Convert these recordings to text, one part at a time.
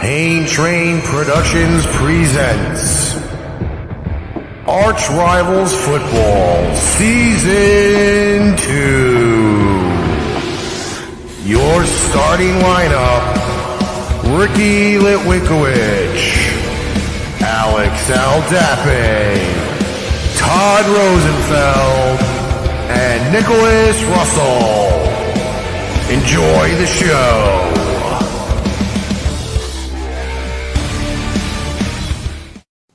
Pain Train Productions presents ArchRivals Football Season 2. Your starting lineup: Ricky Litwinkowicz, Alex Aldape, Todd Rosenfeld, and Nicholas Russell. Enjoy the show.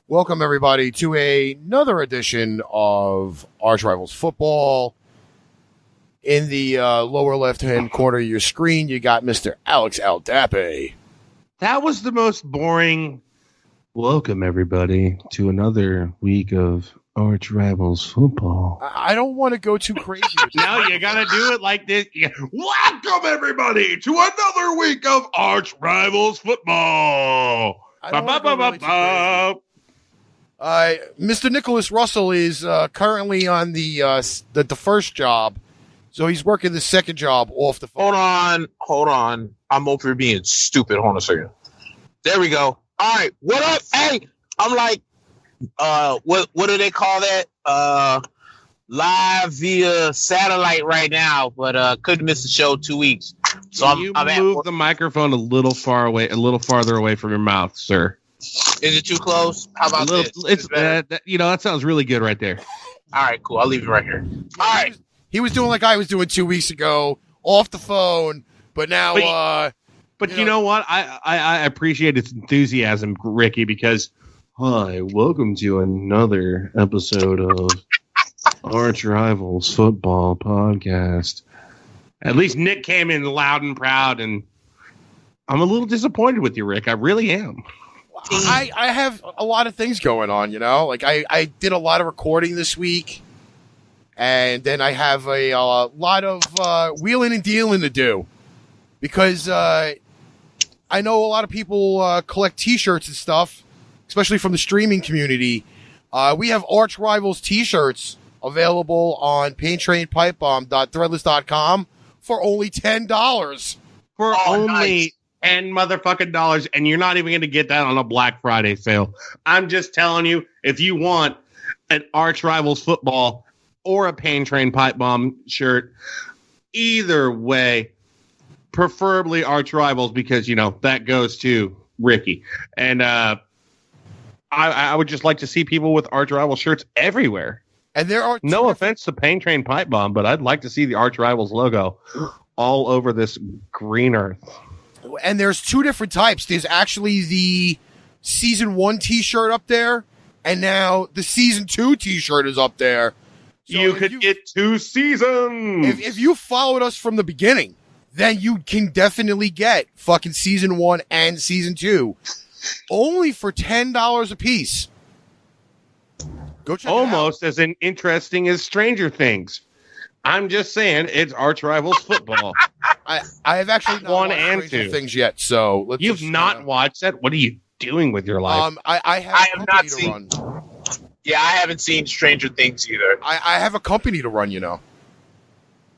Welcome, everybody, to another edition of ArchRivals Football. In the lower left-hand corner of your screen, you got Mr. Alex Aldape. That was the most boring. Welcome, everybody, to another week of ArchRivals Football. I don't want to go too crazy. No, you got to do it like this. Welcome, everybody, to another week of ArchRivals Football. Mr. Nicholas Russell is currently on the first job, so he's working the second job off the phone. Hold on. I'm over being stupid. Hold on a second. There we go. All right. What up? Hey, I'm like, what do they call that? Live via satellite right now, but couldn't miss the show 2 weeks. So I'm move the microphone a little farther away from your mouth, sir. Is it too close? How about this? It's that sounds really good right there. All right, cool. I'll leave it right here. All right. He was doing like I was doing 2 weeks ago, off the phone, but now. But you know what? I appreciate its enthusiasm, Ricky, because hi, welcome to another episode of ArchRivals Football Podcast. At least Nick came in loud and proud, and I'm a little disappointed with you, Rick. I really am. I have a lot of things going on, you know? Like, I did a lot of recording this week, and then I have a lot of wheeling and dealing to do. Because I know a lot of people collect T-shirts and stuff, especially from the streaming community. We have ArchRivals T-shirts available on paintrainpipebomb.threadless.com for only $10. For only $10 motherfucking dollars, and you're not even going to get that on a Black Friday sale. I'm just telling you, if you want an ArchRivals Football or a Pain Train Pipe Bomb shirt, either way, preferably ArchRivals, because, you know, that goes to Ricky. And I would just like to see people with ArchRivals shirts everywhere. And there are no offense to Pain Train Pipe Bomb, but I'd like to see the ArchRivals logo all over this green earth. And there's two different types. There's actually the Season 1 T-shirt up there, and now the Season 2 T-shirt is up there. So you could get 2 seasons. If you followed us from the beginning, then you can definitely get fucking Season 1 and Season 2 only for $10 a piece. Go check Almost as interesting as Stranger Things. I'm just saying, it's ArchRivals Football. I have actually not One watched and Stranger two Things yet, so let's You've not watched that? What are you doing with your life? I have not seen. Run. Yeah, I haven't seen Stranger Things either. I have a company to run, you know.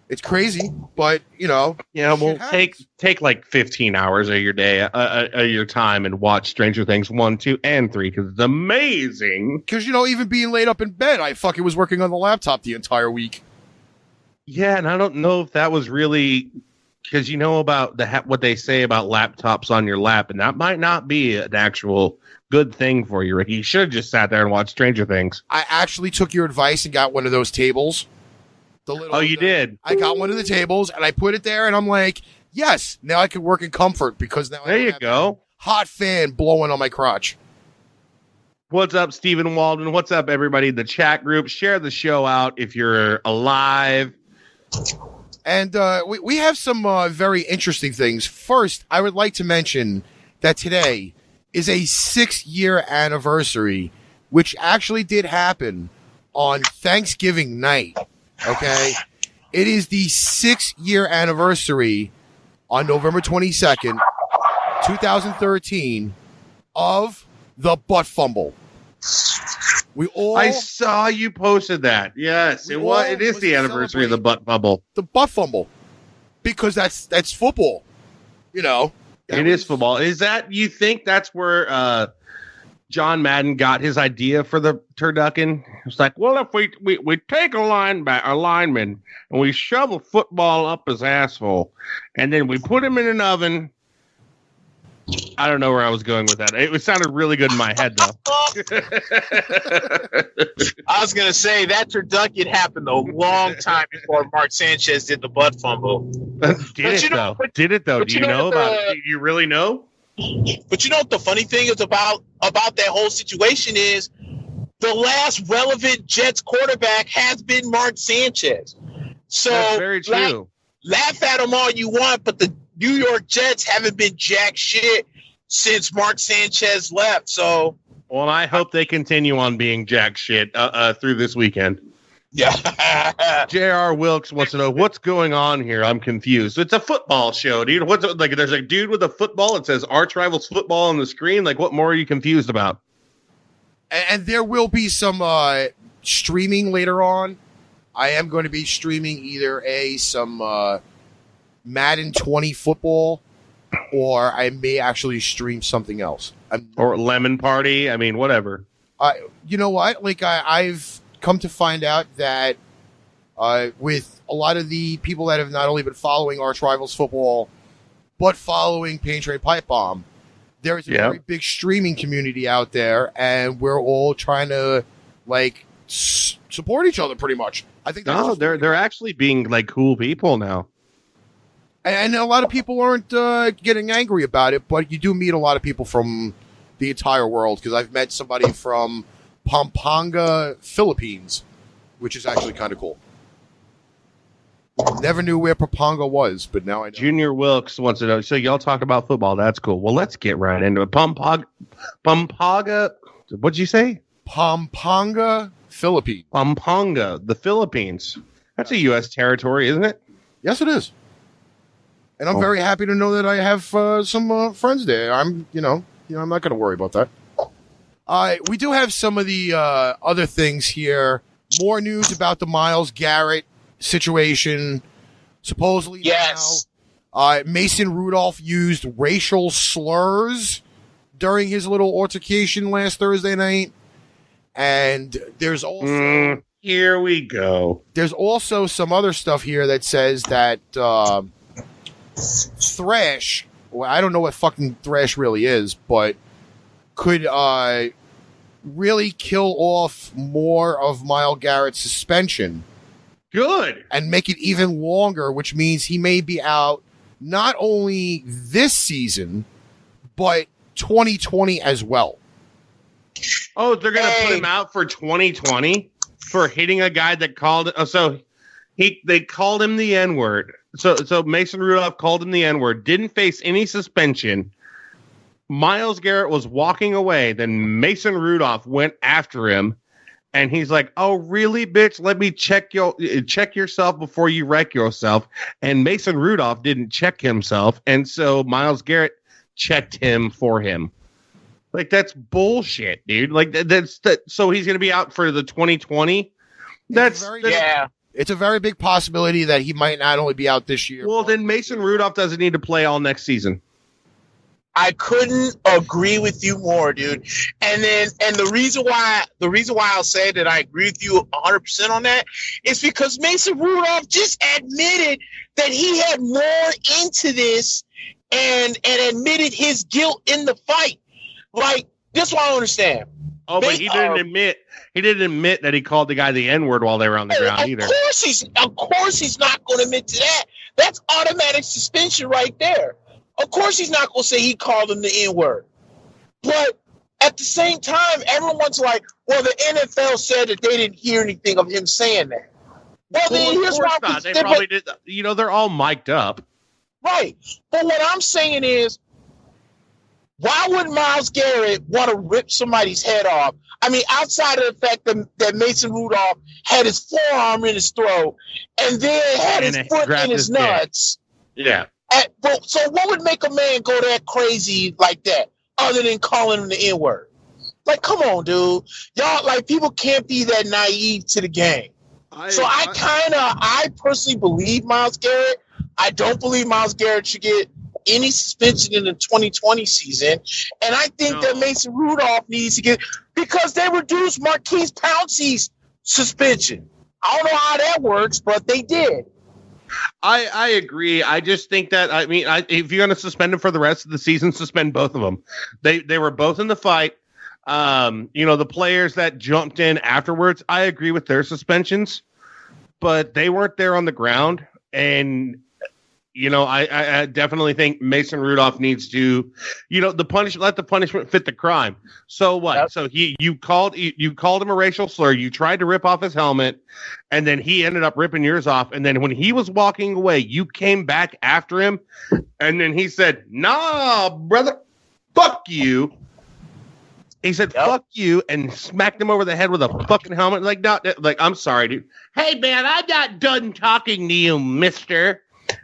It's crazy, but you know. Yeah, well, take like 15 hours of your day, your time, and watch Stranger Things 1, 2, and 3 because it's amazing. Because you know, even being laid up in bed, I fucking was working on the laptop the entire week. Yeah, and I don't know if that was really because you know about what they say about laptops on your lap, and that might not be an actual good thing for you, Ricky. You should have just sat there and watched Stranger Things. I actually took your advice and got one of those tables. You did? I got one of the tables, and I put it there, and I'm like, yes, now I can work in comfort because now there you go. Hot fan blowing on my crotch. What's up, Stephen Waldman? What's up, everybody? The chat group. Share the show out if you're alive. And we have some very interesting things. First, I would like to mention that today is a 6-year anniversary, which actually did happen on Thanksgiving night. Okay? It is the 6-year anniversary on November 22nd, 2013 of the Butt Fumble. I saw you posted that. Yes, it is the anniversary of the Butt Fumble. The Butt Fumble. Because that's football. You know, It is football. Is that, you think that's where John Madden got his idea for the turducken? It's like, well, if we take a lineman and we shove a football up his asshole and then we put him in an oven. I don't know where I was going with that. It sounded really good in my head, though. I was going to say that turducken happened a long time before Mark Sanchez did the butt fumble. Did it, though? Do you know about it? Do you really know? But you know what the funny thing is about that whole situation is the last relevant Jets quarterback has been Mark Sanchez. So that's very true. Laugh at them all you want, but the New York Jets haven't been jack shit since Mark Sanchez left. So, well, I hope they continue on being jack shit through this weekend. Yeah. J.R. Wilkes wants to know what's going on here. I'm confused. It's a football show, dude. What's like? There's a dude with a football. It says ArchRivals football on the screen. Like, what more are you confused about? And there will be some streaming later on. I am going to be streaming either some Madden 20 football, or I may actually stream something else. Or Lemon Party. I mean, whatever. You know what? Like I've come to find out that with a lot of the people that have not only been following ArchRivals football, but following Pain Trade Pipe Bomb, there's a very big streaming community out there, and we're all trying to like support each other pretty much. I think they're actually being like cool people now. And a lot of people aren't getting angry about it, but you do meet a lot of people from the entire world, because I've met somebody from Pampanga, Philippines, which is actually kind of cool. Never knew where Pampanga was, but now I know. Junior Wilkes wants to know, so y'all talk about football. That's cool. Well, let's get right into it. Pampanga, what'd you say? Pampanga, Philippines. Pampanga, the Philippines. That's a U.S. territory, isn't it? Yes, it is. And I'm very happy to know that I have some friends there. I'm not going to worry about that. We do have some of the other things here. More news about the Myles Garrett situation. Supposedly now, Mason Rudolph used racial slurs during his little altercation last Thursday night. And there's also... here we go. There's also some other stuff here that says that... Thrash, well, I don't know what fucking Thrash really is, but could really kill off more of Myles Garrett's suspension. Good. And make it even longer, which means he may be out not only this season, but 2020 as well. Oh, they're going to put him out for 2020 for hitting a guy that called... they called him the N-word. So Mason Rudolph called him the N-word, didn't face any suspension. Myles Garrett was walking away. Then Mason Rudolph went after him, and he's like, "Oh, really, bitch? Let me check yourself before you wreck yourself." And Mason Rudolph didn't check himself, and so Myles Garrett checked him for him. Like, that's bullshit, dude. Like, that's so he's going to be out for the 2020. It's a very big possibility that he might not only be out this year. Well, then Mason Rudolph doesn't need to play all next season. I couldn't agree with you more, dude. And the reason why I'll say that I agree with you 100% on that is because Mason Rudolph just admitted that he had more into this and admitted his guilt in the fight. Like, this is what I don't understand. Oh, but he didn't admit that he called the guy the N-word while they were on the ground either. Of course he's not going to admit to that. That's automatic suspension right there. Of course he's not going to say he called him the N-word. But at the same time, everyone's like, well, the NFL said that they didn't hear anything of him saying that. Well, then here's why they probably did. They're all mic'd up. Right. But what I'm saying is, why would Myles Garrett want to rip somebody's head off? I mean, outside of the fact that Mason Rudolph had his forearm in his throat and then had his foot in his nuts. Yeah. So what would make a man go that crazy like that other than calling him the N-word? Like, come on, dude. Y'all, like, people can't be that naive to the game. I personally believe Myles Garrett. I don't believe Myles Garrett should get any suspension in the 2020 season. And I think that Mason Rudolph needs to get, because they reduced Marquise Pouncey's suspension. I don't know how that works, but they did. I agree. I just think that, if you're going to suspend them for the rest of the season, suspend both of them. They were both in the fight. The players that jumped in afterwards, I agree with their suspensions, but they weren't there on the ground. And, I definitely think Mason Rudolph needs to, let the punishment fit the crime. So what? Yep. So you called him a racial slur. You tried to rip off his helmet, and then he ended up ripping yours off. And then when he was walking away, you came back after him, and then he said, "Nah, brother, fuck you." He said, "Fuck you," and smacked him over the head with a fucking helmet. I'm sorry, dude. Hey, man, I'm not done talking to you, mister.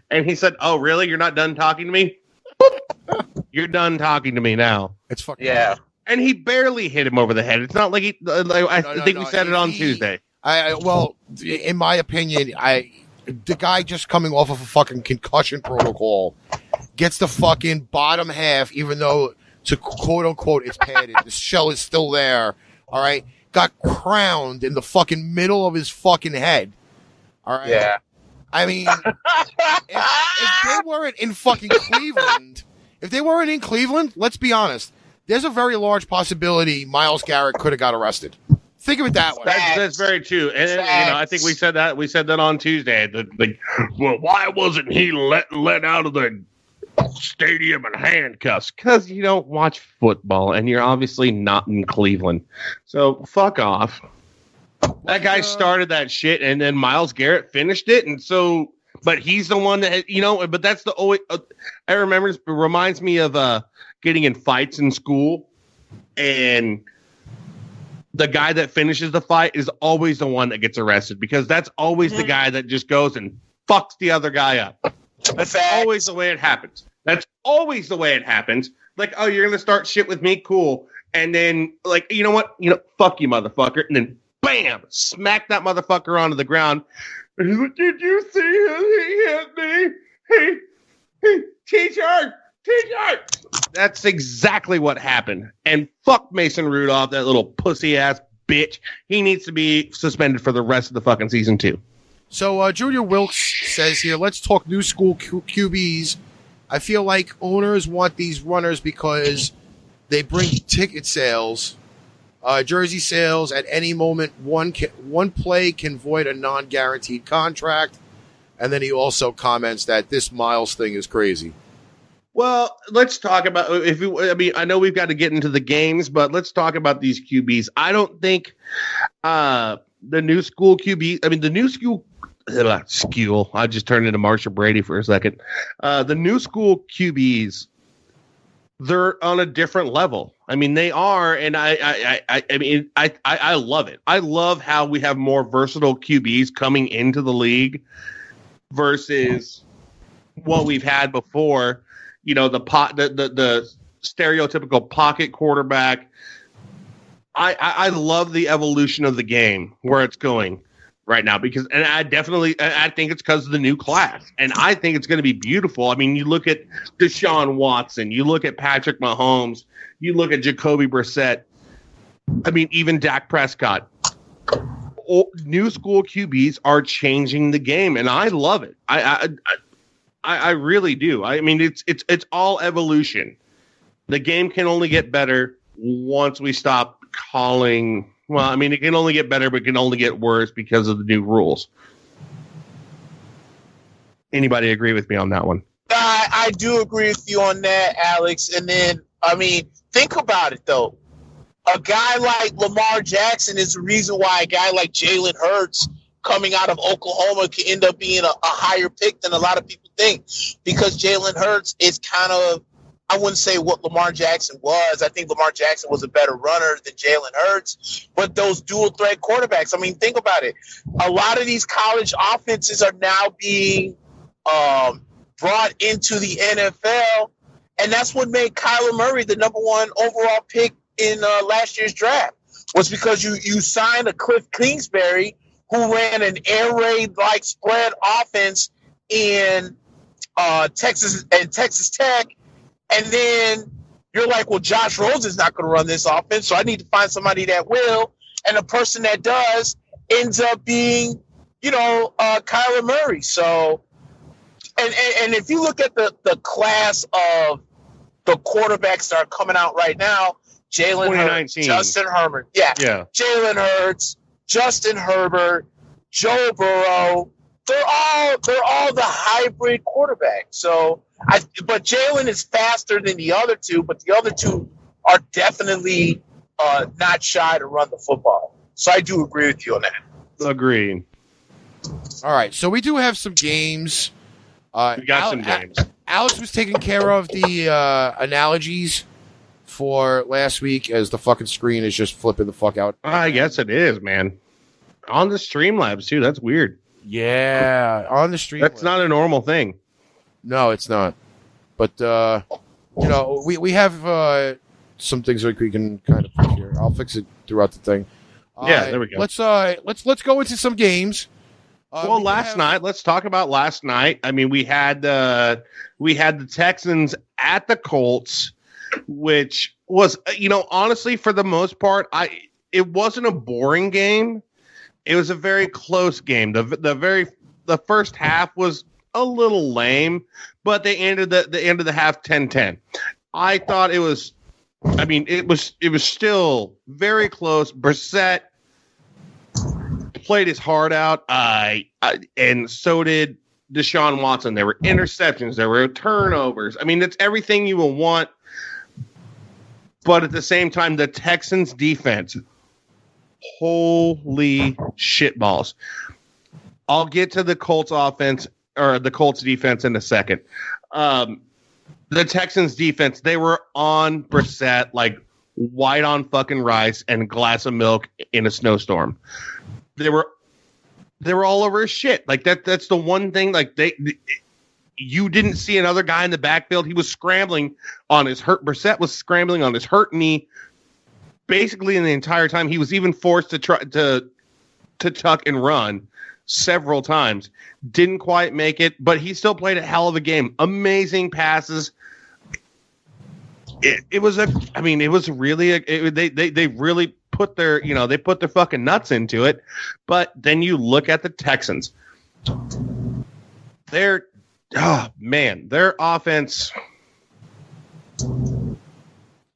And he said, "Oh, really? You're not done talking to me? You're done talking to me now." It's fucking yeah. And he barely hit him over the head. It's not like he. I think we said it on Tuesday. Well, in my opinion, the guy just coming off of a fucking concussion protocol gets the fucking bottom half, even though, to quote unquote, it's padded. The shell is still there. All right, got crowned in the fucking middle of his fucking head. All right. Yeah. I mean, if they weren't in fucking Cleveland, let's be honest, there's a very large possibility Myles Garrett could have got arrested. Think of it that way. That's very true. And I think we said that on Tuesday. Well, why wasn't he let out of the stadium in handcuffs? Because you don't watch football, and you're obviously not in Cleveland. So fuck off. That guy started that shit, and then Myles Garrett finished it, and so, but he's the one that, but that's the always. I remember, it reminds me of getting in fights in school, and the guy that finishes the fight is always the one that gets arrested, because that's always the guy that just goes and fucks the other guy up. That's always the way it happens. Like, oh, you're gonna start shit with me, cool, and then like, you know what, fuck you, motherfucker, and then bam, smack that motherfucker onto the ground. And he's like, "Did you see he hit me? Hey, teacher. That's exactly what happened. And fuck Mason Rudolph, that little pussy ass bitch. He needs to be suspended for the rest of the fucking season too. So Junior Wilkes says here, let's talk new school QBs. I feel like owners want these runners because they bring ticket sales, jersey sales. At any moment, one play can void a non-guaranteed contract. And then he also comments that this Myles thing is crazy. Well, let's talk about I know we've got to get into the games, but let's talk about these QBs. I don't think the new school QB. The new school. I just turned into Marsha Brady for a second. The new school QBs, they're on a different level. They are, and I love it. I love how we have more versatile QBs coming into the league versus what we've had before. The stereotypical pocket quarterback. I love the evolution of the game where it's going right now, and I think it's because of the new class, and I think it's going to be beautiful. You look at Deshaun Watson, you look at Patrick Mahomes, you look at Jacoby Brissett. Even Dak Prescott. New school QBs are changing the game, and I love it. I really do. It's all evolution. The game can only get better once we stop calling. Well, it can only get better, but it can only get worse because of the new rules. Anybody agree with me on that one? I do agree with you on that, Alex. And then, think about it, though. A guy like Lamar Jackson is the reason why a guy like Jalen Hurts coming out of Oklahoma can end up being a higher pick than a lot of people think, because Jalen Hurts is kind of, I wouldn't say what Lamar Jackson was. I think Lamar Jackson was a better runner than Jalen Hurts, but those dual threat quarterbacks, think about it. A lot of these college offenses are now being brought into the NFL, and that's what made Kyler Murray the number one overall pick in last year's draft, was because you signed a Cliff Kingsbury who ran an air raid like spread offense in Texas Tech, and then you're like, well, Josh Rosen's not going to run this offense, so I need to find somebody that will, and the person that does ends up being, Kyler Murray. So, and if you look at the class of the quarterbacks that are coming out right now, Jalen Hurts, Justin Herbert, Jalen Hurts, Justin Herbert, Joe Burrow, they're all the hybrid quarterbacks. So, but Jalen is faster than the other two, but the other two are definitely not shy to run the football. So I do agree with you on that. Agreed. All right, so we do have some games. We got some games. Alex was taking care of the analogies for last week as the fucking screen is just flipping the fuck out. I guess it is, man. On the Streamlabs, too. That's weird. Yeah, on the Streamlabs. That's not a normal thing. No, it's not. But, we have some things that we can kind of fix here. I'll fix it throughout the thing. Yeah, there we go. Let's go into some games. Well, last night, let's talk about last night. I mean, we had the Texans at the Colts, which was, honestly, for the most part, it wasn't a boring game. It was a very close game. The first half was a little lame, but they ended the end of the half 10-10. I thought it was still very close. Brissett played his heart out, and so did Deshaun Watson. There were interceptions, there were turnovers. I mean, it's everything you will want. But at the same time, the Texans defense, holy shitballs. I'll get to the Colts offense or the Colts defense in a second. The Texans defense, they were on Brissett like white on fucking rice and a glass of milk in a snowstorm. They were all over his shit. Like that's the one thing. Like you didn't see another guy in the backfield. He was scrambling on his hurt. Brissett was scrambling on his hurt knee. Basically, in the entire time, he was even forced to try to tuck and run several times. Didn't quite make it, but he still played a hell of a game. Amazing passes. It was really they really put their fucking nuts into it. But then you look at the Texans. Their offense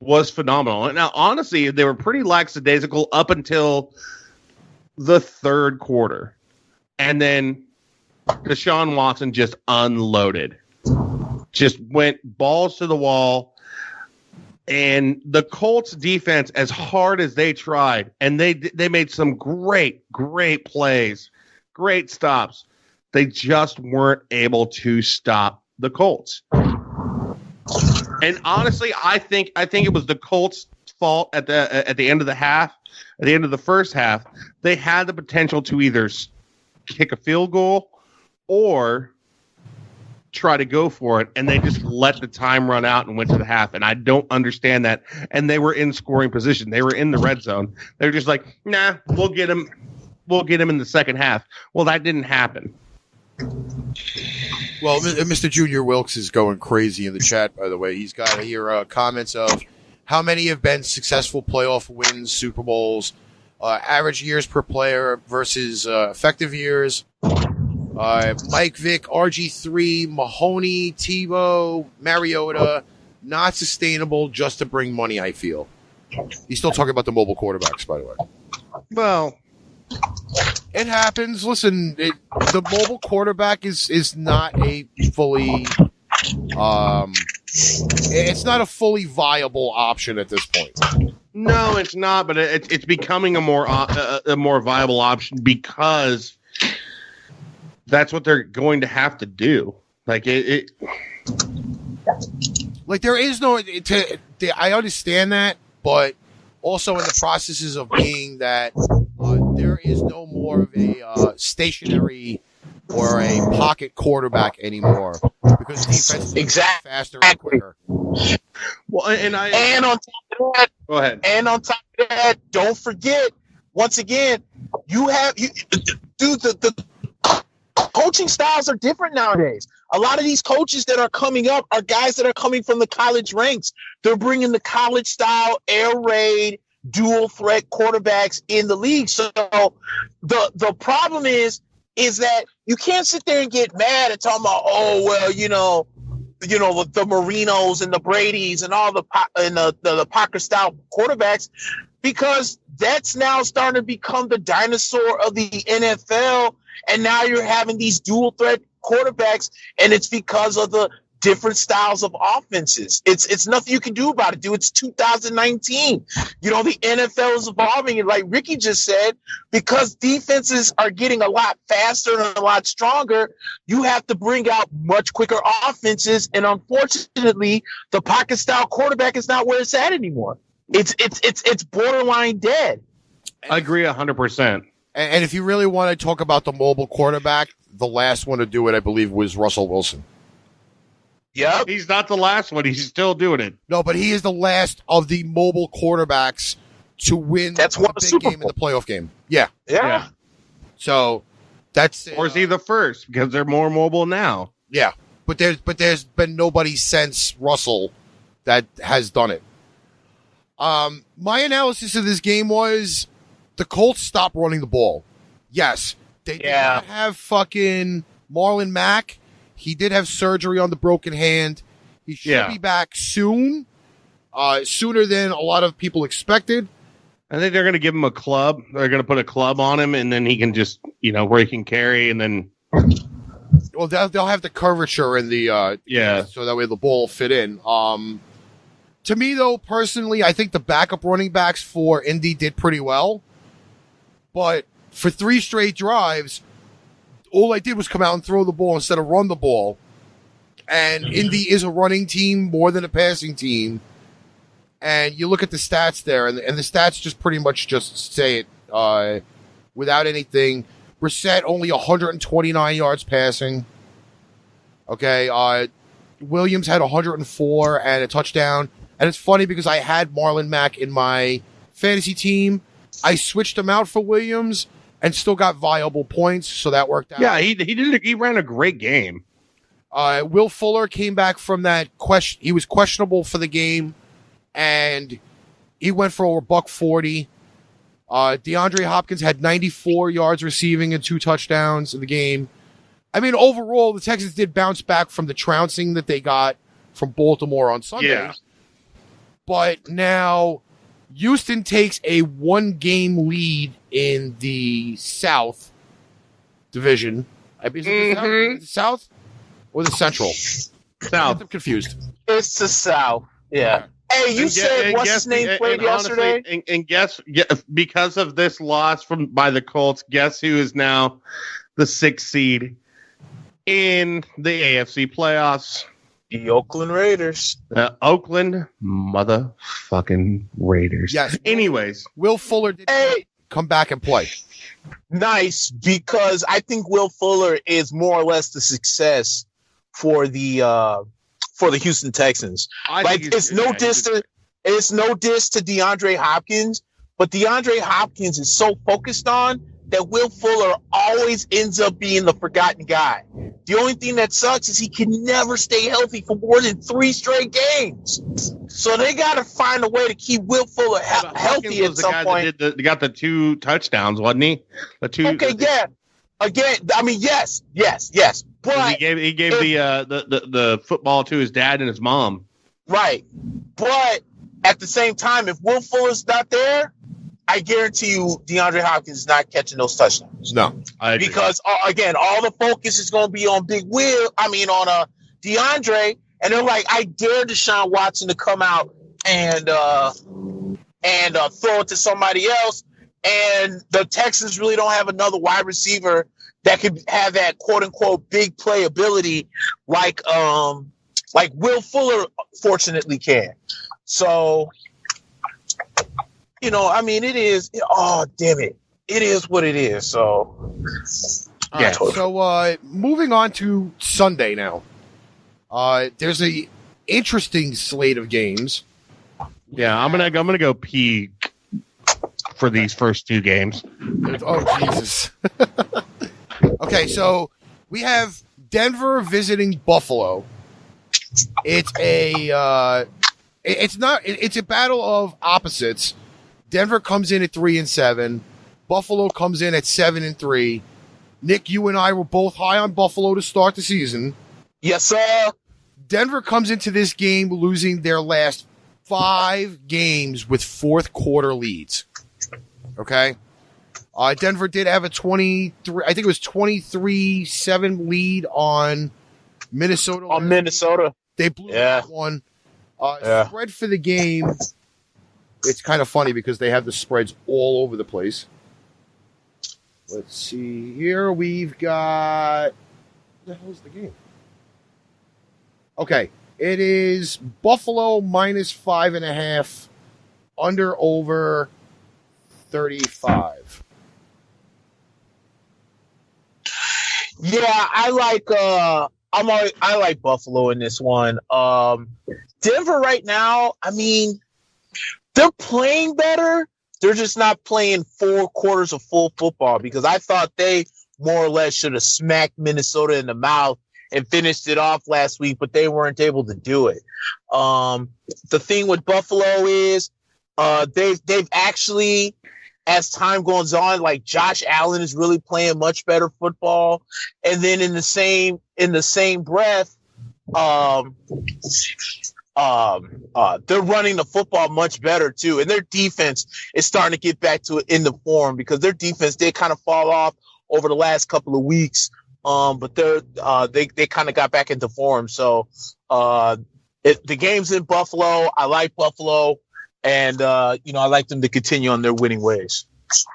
was phenomenal. Now, honestly, they were pretty lackadaisical up until the third quarter. And then Deshaun Watson just unloaded. Just went balls to the wall. And the Colts defense, as hard as they tried, and they made some great plays, great stops, they just weren't able to stop the Colts. And honestly, I think it was the Colts' fault at the end of the half, at the end of the first half. They had the potential to either kick a field goal or try to go for it, and they just let the time run out and went to the half. And I don't understand that. And they were in scoring position. They were in the red zone. They were just like, nah, we'll get him in the second half. Well, that didn't happen. Well, Mr. Junior Wilkes is going crazy in the chat, by the way. He's got here comments of how many have been successful playoff wins, Super Bowls, average years per player versus effective years. Mike Vick, RG3, Mahoney, Tebow, Mariota, not sustainable just to bring money, I feel. He's still talking about the mobile quarterbacks, by the way. Well, it happens. Listen, the mobile quarterback is not a fully it's not a fully viable option at this point. No, it's not, but it's becoming a more viable option because that's what they're going to have to do. Like like there is no. I understand that, but also in the processes of being that there is no more of a stationary or a pocket quarterback anymore because defense is faster and quicker. Well, and on top of that, go ahead. And on top of that, don't forget once again, the coaching styles are different nowadays. A lot of these coaches that are coming up are guys that are coming from the college ranks. They're bringing the college style, air raid, dual threat quarterbacks in the league. So the problem is that you can't sit there and get mad and talk about, oh, well, the Marinos and the Bradys and all the Parker style quarterbacks, because that's now starting to become the dinosaur of the NFL. And now you're having these dual threat quarterbacks, and it's because of the different styles of offenses. It's nothing you can do about it, dude. It's 2019. The NFL is evolving, and like Ricky just said, because defenses are getting a lot faster and a lot stronger, you have to bring out much quicker offenses. And unfortunately, the pocket style quarterback is not where it's at anymore. It's borderline dead. I agree 100%. And if you really want to talk about the mobile quarterback, the last one to do it, I believe, was Russell Wilson. Yep. He's not the last one. He's still doing it. No, but he is the last of the mobile quarterbacks to win That's a one big Super game in Bowl. the playoff game. Yeah. Yeah. So that's Or is he the first? Because they're more mobile now. yeah. But there's been nobody since Russell that has done it. My analysis of this game was the Colts stopped running the ball. Yes, they did not have fucking Marlon Mack. He did have surgery on the broken hand. He should be back soon, sooner than a lot of people expected. I think they're going to give him a club. They're going to put a club on him, and then he can just, where he can carry, and then. Well, they'll have the curvature in the so that way the ball will fit in. To me, though, personally, I think the backup running backs for Indy did pretty well. But for 3 straight drives, all I did was come out and throw the ball instead of run the ball. And Indy is a running team more than a passing team. And you look at the stats there, and the stats just pretty much just say it without anything. Brissett only 129 yards passing. Okay, Williams had 104 and a touchdown. And it's funny because I had Marlon Mack in my fantasy team. I switched him out for Williams and still got viable points, so that worked out. Yeah, he ran a great game. Will Fuller came back from that question. He was questionable for the game, and he went for over $140. DeAndre Hopkins had 94 yards receiving and 2 touchdowns in the game. I mean, overall, the Texans did bounce back from the trouncing that they got from Baltimore on Sunday. Yeah. But now Houston takes a 1-game lead in the South Division. Is it the South or the Central? South. I'm confused. It's the South. Yeah. Hey, you said what's his name played yesterday? Honestly, and guess because of this loss by the Colts, guess who is now the 6th seed in the AFC playoffs? The Oakland Raiders. The Oakland motherfucking Raiders. Yes. Anyways, Will Fuller did come back and play. Nice, because I think Will Fuller is more or less the success for the Houston Texans. It's no diss to DeAndre Hopkins, but DeAndre Hopkins is so focused on that Will Fuller always ends up being the forgotten guy. The only thing that sucks is he can never stay healthy for more than 3 straight games. So they got to find a way to keep Will Fuller healthy at some point. He got the 2 touchdowns, wasn't he? Yeah. Again, I mean, yes. But he gave the football to his dad and his mom. Right. But at the same time, if Will Fuller's not there, I guarantee you DeAndre Hopkins is not catching those touchdowns. No. Because, again, all the focus is going to be on on DeAndre. And they're like, I dare Deshaun Watson to come out and throw it to somebody else. And the Texans really don't have another wide receiver that could have that quote unquote big play ability like Will Fuller fortunately can. So, it is. Oh, damn it! It is what it is. So, yeah. So, moving on to Sunday now. There's a interesting slate of games. Yeah, I'm gonna go pee for these first 2 games. Oh, Jesus. Okay, so we have Denver visiting Buffalo. It's a battle of opposites. Denver comes in at 3-7. Buffalo comes in at 7-3. Nick, you and I were both high on Buffalo to start the season. Yes, sir. Denver comes into this game losing their last 5 games with fourth quarter leads. Okay? Denver did have a 23-7 lead on Minnesota. Minnesota. They blew that one. Spread for the game. It's kind of funny because they have the spreads all over the place. Let's see here. We've got... What the hell is the game? Okay. It is Buffalo minus 5.5. Under over 35. Yeah, I like Buffalo in this one. Denver right now, I mean, they're playing better. They're just not playing 4 quarters of full football because I thought they more or less should have smacked Minnesota in the mouth and finished it off last week, but they weren't able to do it. The thing with Buffalo is they've actually, as time goes on, like Josh Allen is really playing much better football. And then in the same breath, they're running the football much better too, and their defense is starting to get back to in the form because their defense did kind of fall off over the last couple of weeks, but they kind of got back into form. So the game's in Buffalo. I like Buffalo, and I like them to continue on their winning ways.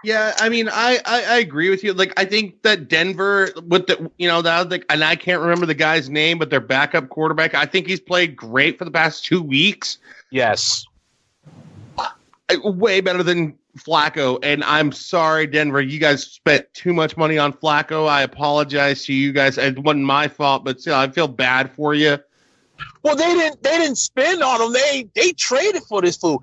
Yeah, I mean, I agree with you. Like, I think that Denver with and I can't remember the guy's name, but their backup quarterback, I think he's played great for the past 2 weeks. Yes. Way better than Flacco. And I'm sorry, Denver, you guys spent too much money on Flacco. I apologize to you guys. It wasn't my fault, but still, I feel bad for you. Well, they didn't spend on him. They traded for this fool.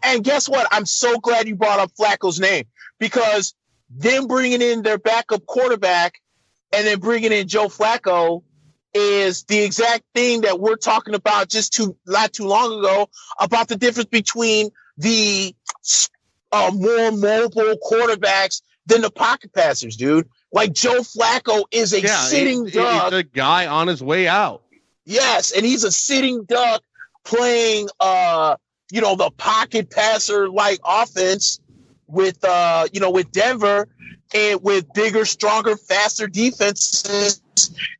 And guess what? I'm so glad you brought up Flacco's name because them bringing in their backup quarterback and then bringing in Joe Flacco is the exact thing that we're talking about not too long ago about the difference between the more mobile quarterbacks than the pocket passers, dude. Like Joe Flacco is a sitting duck. He's a guy on his way out. Yes, and he's a sitting duck playing, the pocket passer like offense with Denver and with bigger, stronger, faster defenses.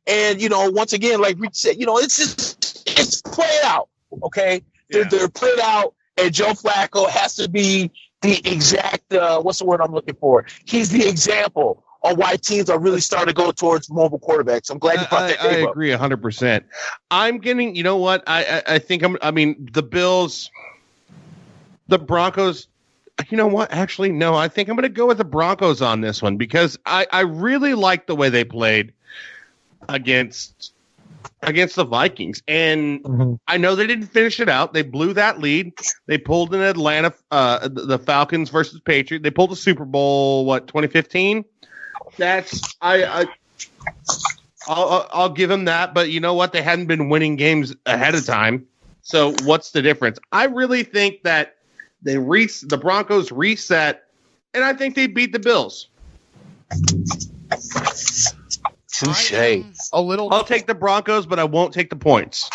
And once again, like we said, it's played out. Okay, they're played out, and Joe Flacco has to be the exact what's the word I'm looking for? He's the example on why teams are really starting to go towards mobile quarterbacks. I'm glad you brought that game up. I agree 100%. I'm getting, you know what? I think the Bills, the Broncos, you know what? Actually, no, I think I'm going to go with the Broncos on this one because I really like the way they played against the Vikings. And I know they didn't finish it out. They blew that lead. They pulled in Atlanta, the Falcons versus Patriots. They pulled the Super Bowl, 2015? I'll give them that, but you know what? They hadn't been winning games ahead of time. So what's the difference? I really think that the Broncos reset, and I think they beat the Bills. Touché. I'll take the Broncos, but I won't take the points.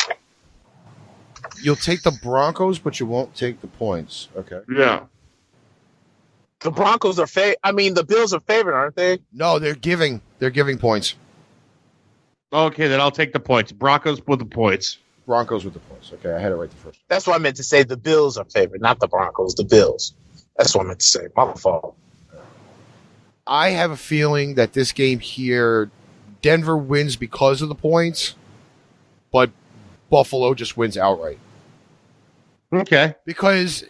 You'll take the Broncos, but you won't take the points. Okay. Yeah. The Broncos are the Bills are favored, aren't they? No, they're giving points. Okay, then I'll take the points. Broncos with the points. Broncos with the points. Okay, I had it right the first time. That's what I meant to say. The Bills are favored, not the Broncos. The Bills. That's what I meant to say. My fault. I have a feeling that this game here, Denver wins because of the points, but Buffalo just wins outright. Okay. Because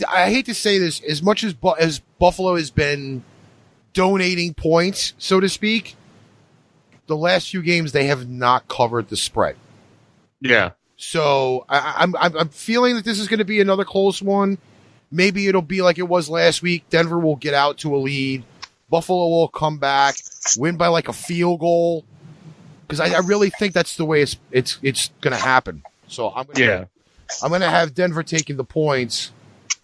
I hate to say this, as much as Buffalo has been donating points, so to speak, the last few games they have not covered the spread. Yeah. So I'm feeling that this is going to be another close one. Maybe it'll be like it was last week. Denver will get out to a lead. Buffalo will come back, win by like a field goal. because I really think that's the way it's going to happen. So I'm gonna have Denver taking the points,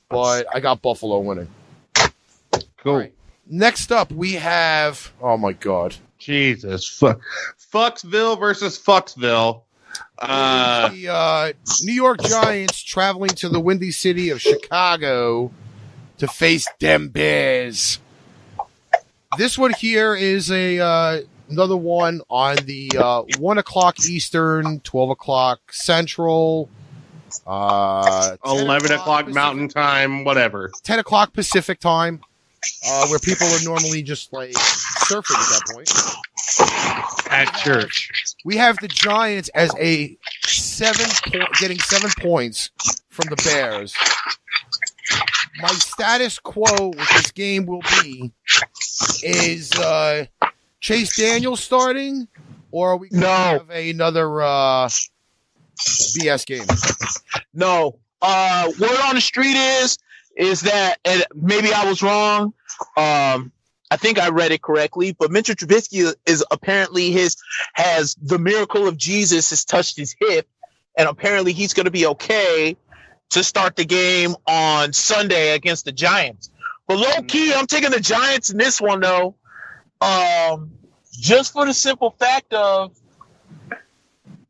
but I got Buffalo winning. Cool. Right. Next up, we have Jesus, Fucksville versus Fucksville. The New York Giants traveling to the windy city of Chicago to face them Bears. This one here is another one on the 1 o'clock Eastern, 12 o'clock Central, 11 o'clock Mountain Time, whatever. 10 o'clock Pacific Time, where people are normally just like surfing at that point. At church. We have the Giants as getting 7 points from the Bears. My status quo with this game will be, is Chase Daniel starting, or are we going to have another BS game? No. Word on the street is that, and maybe I was wrong, I think I read it correctly, but Mitchell Trubisky is apparently has the miracle of Jesus has touched his hip, and apparently he's going to be okay to start the game on Sunday against the Giants. But low key, I'm taking the Giants in this one though, just for the simple fact of,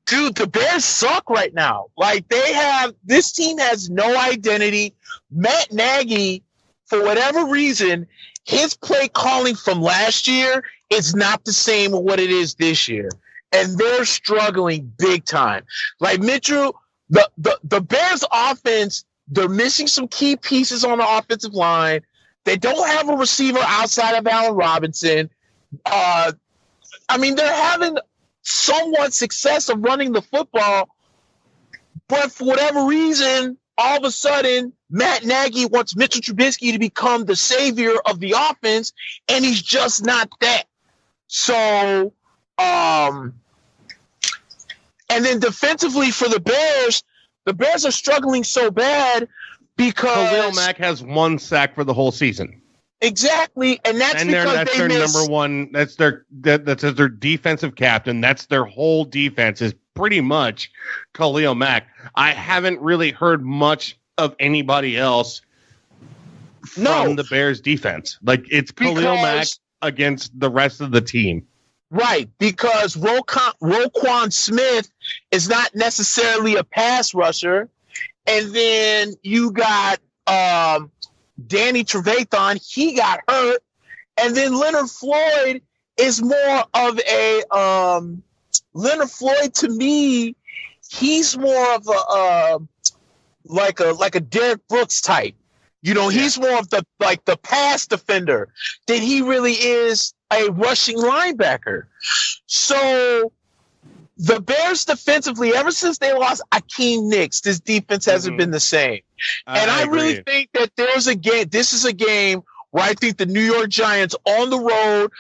dude, the Bears suck right now. Like this team has no identity. Matt Nagy, for whatever reason, his play calling from last year is not the same as what it is this year. And they're struggling big time. Like Mitchell, the Bears offense, they're missing some key pieces on the offensive line. They don't have a receiver outside of Allen Robinson. They're having somewhat success of running the football, but for whatever reason, all of a sudden, Matt Nagy wants Mitchell Trubisky to become the savior of the offense, and he's just not that. So, and then defensively for the Bears are struggling so bad because Khalil Mack has 1 sack for the whole season. Exactly, and that's their number one. That's their defensive captain. That's their whole defense is pretty much Khalil Mack. I haven't really heard much of anybody else from the Bears defense. Like it's Khalil Mack against the rest of the team. Right, because Roquan Smith is not necessarily a pass rusher, and then you got Danny Trevathan, he got hurt, and then Leonard Floyd is more of a Leonard Floyd to me, he's more of a like a Derek Brooks type. You know, he's more of the pass defender than he really is a rushing linebacker. So the Bears defensively, ever since they lost Akeem Nicks, this defense hasn't been the same. And I really think that this is a game where I think the New York Giants on the road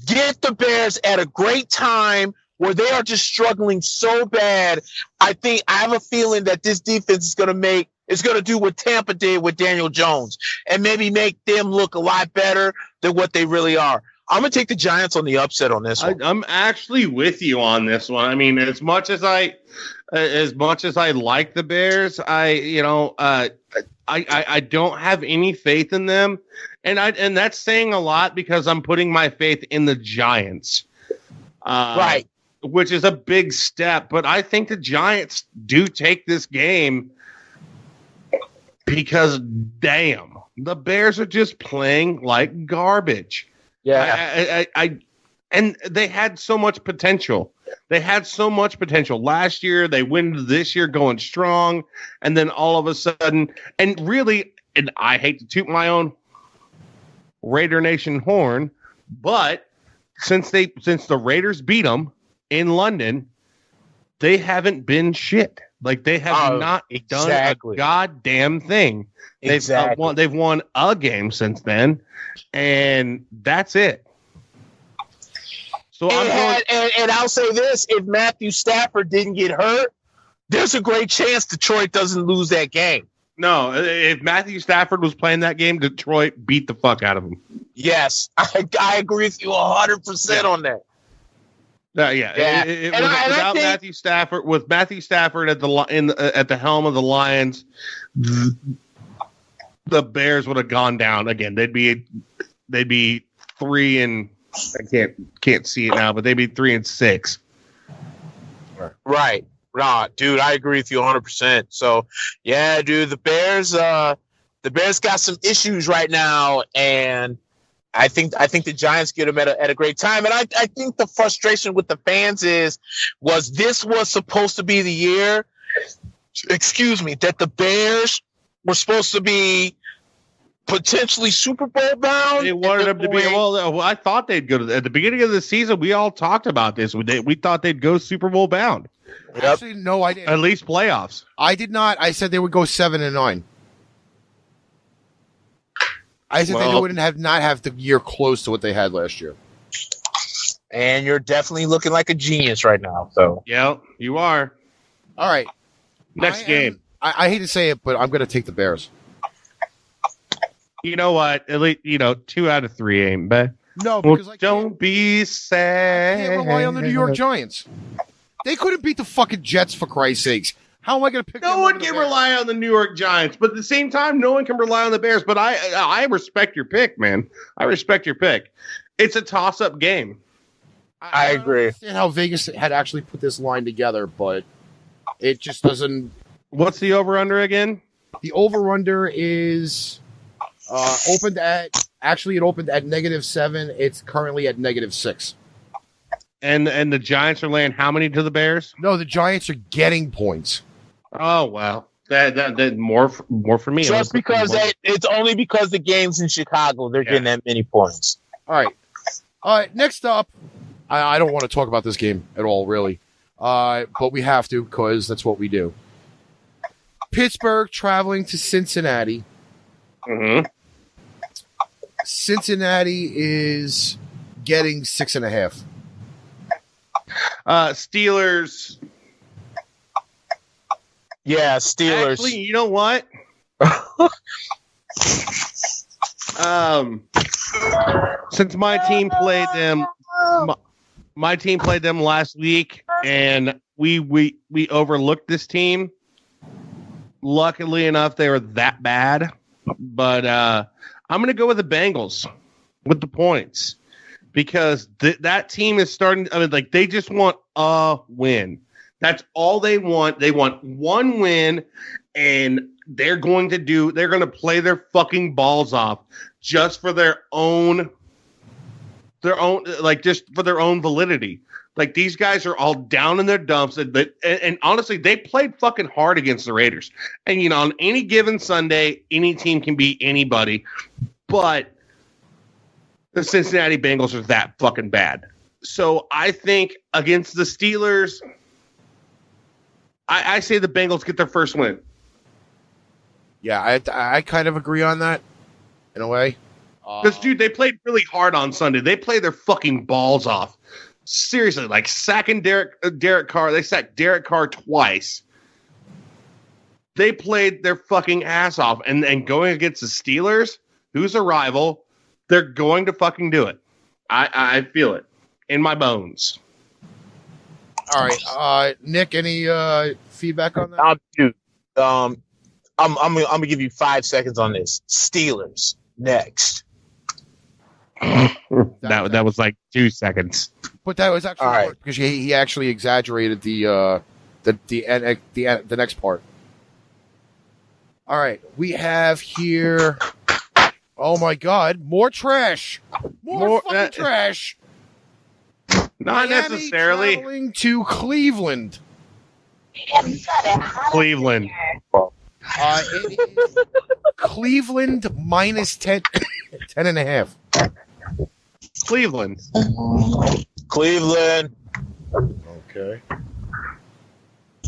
get the Bears at a great time where they are just struggling so bad. I have a feeling that this defense is going to do what Tampa did with Daniel Jones and maybe make them look a lot better than what they really are. I'm going to take the Giants on the upset on this one. I'm actually with you on this one. I mean, as much as I like the Bears, I don't have any faith in them. And that's saying a lot because I'm putting my faith in the Giants. Right. Which is a big step, but I think the Giants do take this game because, damn, the Bears are just playing like garbage. Yeah, and they had so much potential. Last year, they win this year going strong, and then all of a sudden, and really, and I hate to toot my own Raider Nation horn, but since the Raiders beat them in London, they haven't been shit. Like they have not done a goddamn thing. They've won a game since then, and that's it. So and I'll say this: if Matthew Stafford didn't get hurt, there's a great chance Detroit doesn't lose that game. No, if Matthew Stafford was playing that game, Detroit beat the fuck out of him. Yes, I agree with you 100% on that. Yeah. Without Matthew Stafford, with Matthew Stafford at the helm of the Lions, the Bears would have gone down again. They'd be 3 and I can't see it now, but they'd be 3-6. Right. Nah, dude, I agree with you 100%. So, yeah, dude, the Bears got some issues right now, and I think the Giants get them at a great time. And I think the frustration with the fans was supposed to be the year, that the Bears were supposed to be potentially Super Bowl bound. They wanted them to be. Well, I thought they'd go at the beginning of the season. We all talked about this. We thought they'd go Super Bowl bound. Yep. Actually, no, I didn't. At least playoffs. I did not. I said they would go 7-9. I said they wouldn't not have the year close to what they had last year. And you're definitely looking like a genius right now. So yeah, you are. All right. Next game. I hate to say it, but I'm going to take the Bears. You know what? At least 2 out of 3 ain't bad. No, because don't be sad. I can't rely on the New York Giants. They couldn't beat the fucking Jets, for Christ's sakes. How am I going to pick? No one can rely on the New York Giants, but at the same time, no one can rely on the Bears. But I respect your pick, man. I respect your pick. It's a toss-up game. I agree. I understand how Vegas had actually put this line together, but it just doesn't. What's the over-under again? The over-under is opened at -7. It's currently at -6. And the Giants are laying how many to the Bears? No, the Giants are getting points. Oh well, that more for me. Just because it's only because the game's in Chicago, they're getting that many points. All right. Next up, I don't want to talk about this game at all, really, but we have to because that's what we do. Pittsburgh traveling to Cincinnati. Mm-hmm. Cincinnati is getting 6.5. Steelers. Yeah, Steelers. Actually, you know what? Since my team played them, last week, and we overlooked this team. Luckily enough, they were that bad, but I'm going to go with the Bengals with the points. Because that team is starting. I mean, like they just want a win. That's all they want. They want one win, and they're going to play their fucking balls off just for their own, just for their own validity. Like these guys are all down in their dumps, and honestly, they played fucking hard against the Raiders. And on any given Sunday, any team can beat anybody, but the Cincinnati Bengals are that fucking bad. So I think against the Steelers, I say the Bengals get their first win. Yeah, I kind of agree on that in a way. Because, dude, they played really hard on Sunday. They played their fucking balls off. Seriously, like sacking Derek Carr. They sacked Derek Carr twice. They played their fucking ass off. And going against the Steelers, who's a rival, they're going to fucking do it. I feel it in my bones. All right, Nick. Any feedback on that? Dude, I'm gonna give you 5 seconds on this. Steelers next. that was like 2 seconds. But that was actually all right because he actually exaggerated the next part. All right, we have here. Oh my God! More trash. More fucking trash. Not Miami necessarily. Traveling to Cleveland. Cleveland. It is Cleveland minus 10.5. Cleveland. Cleveland. Okay. I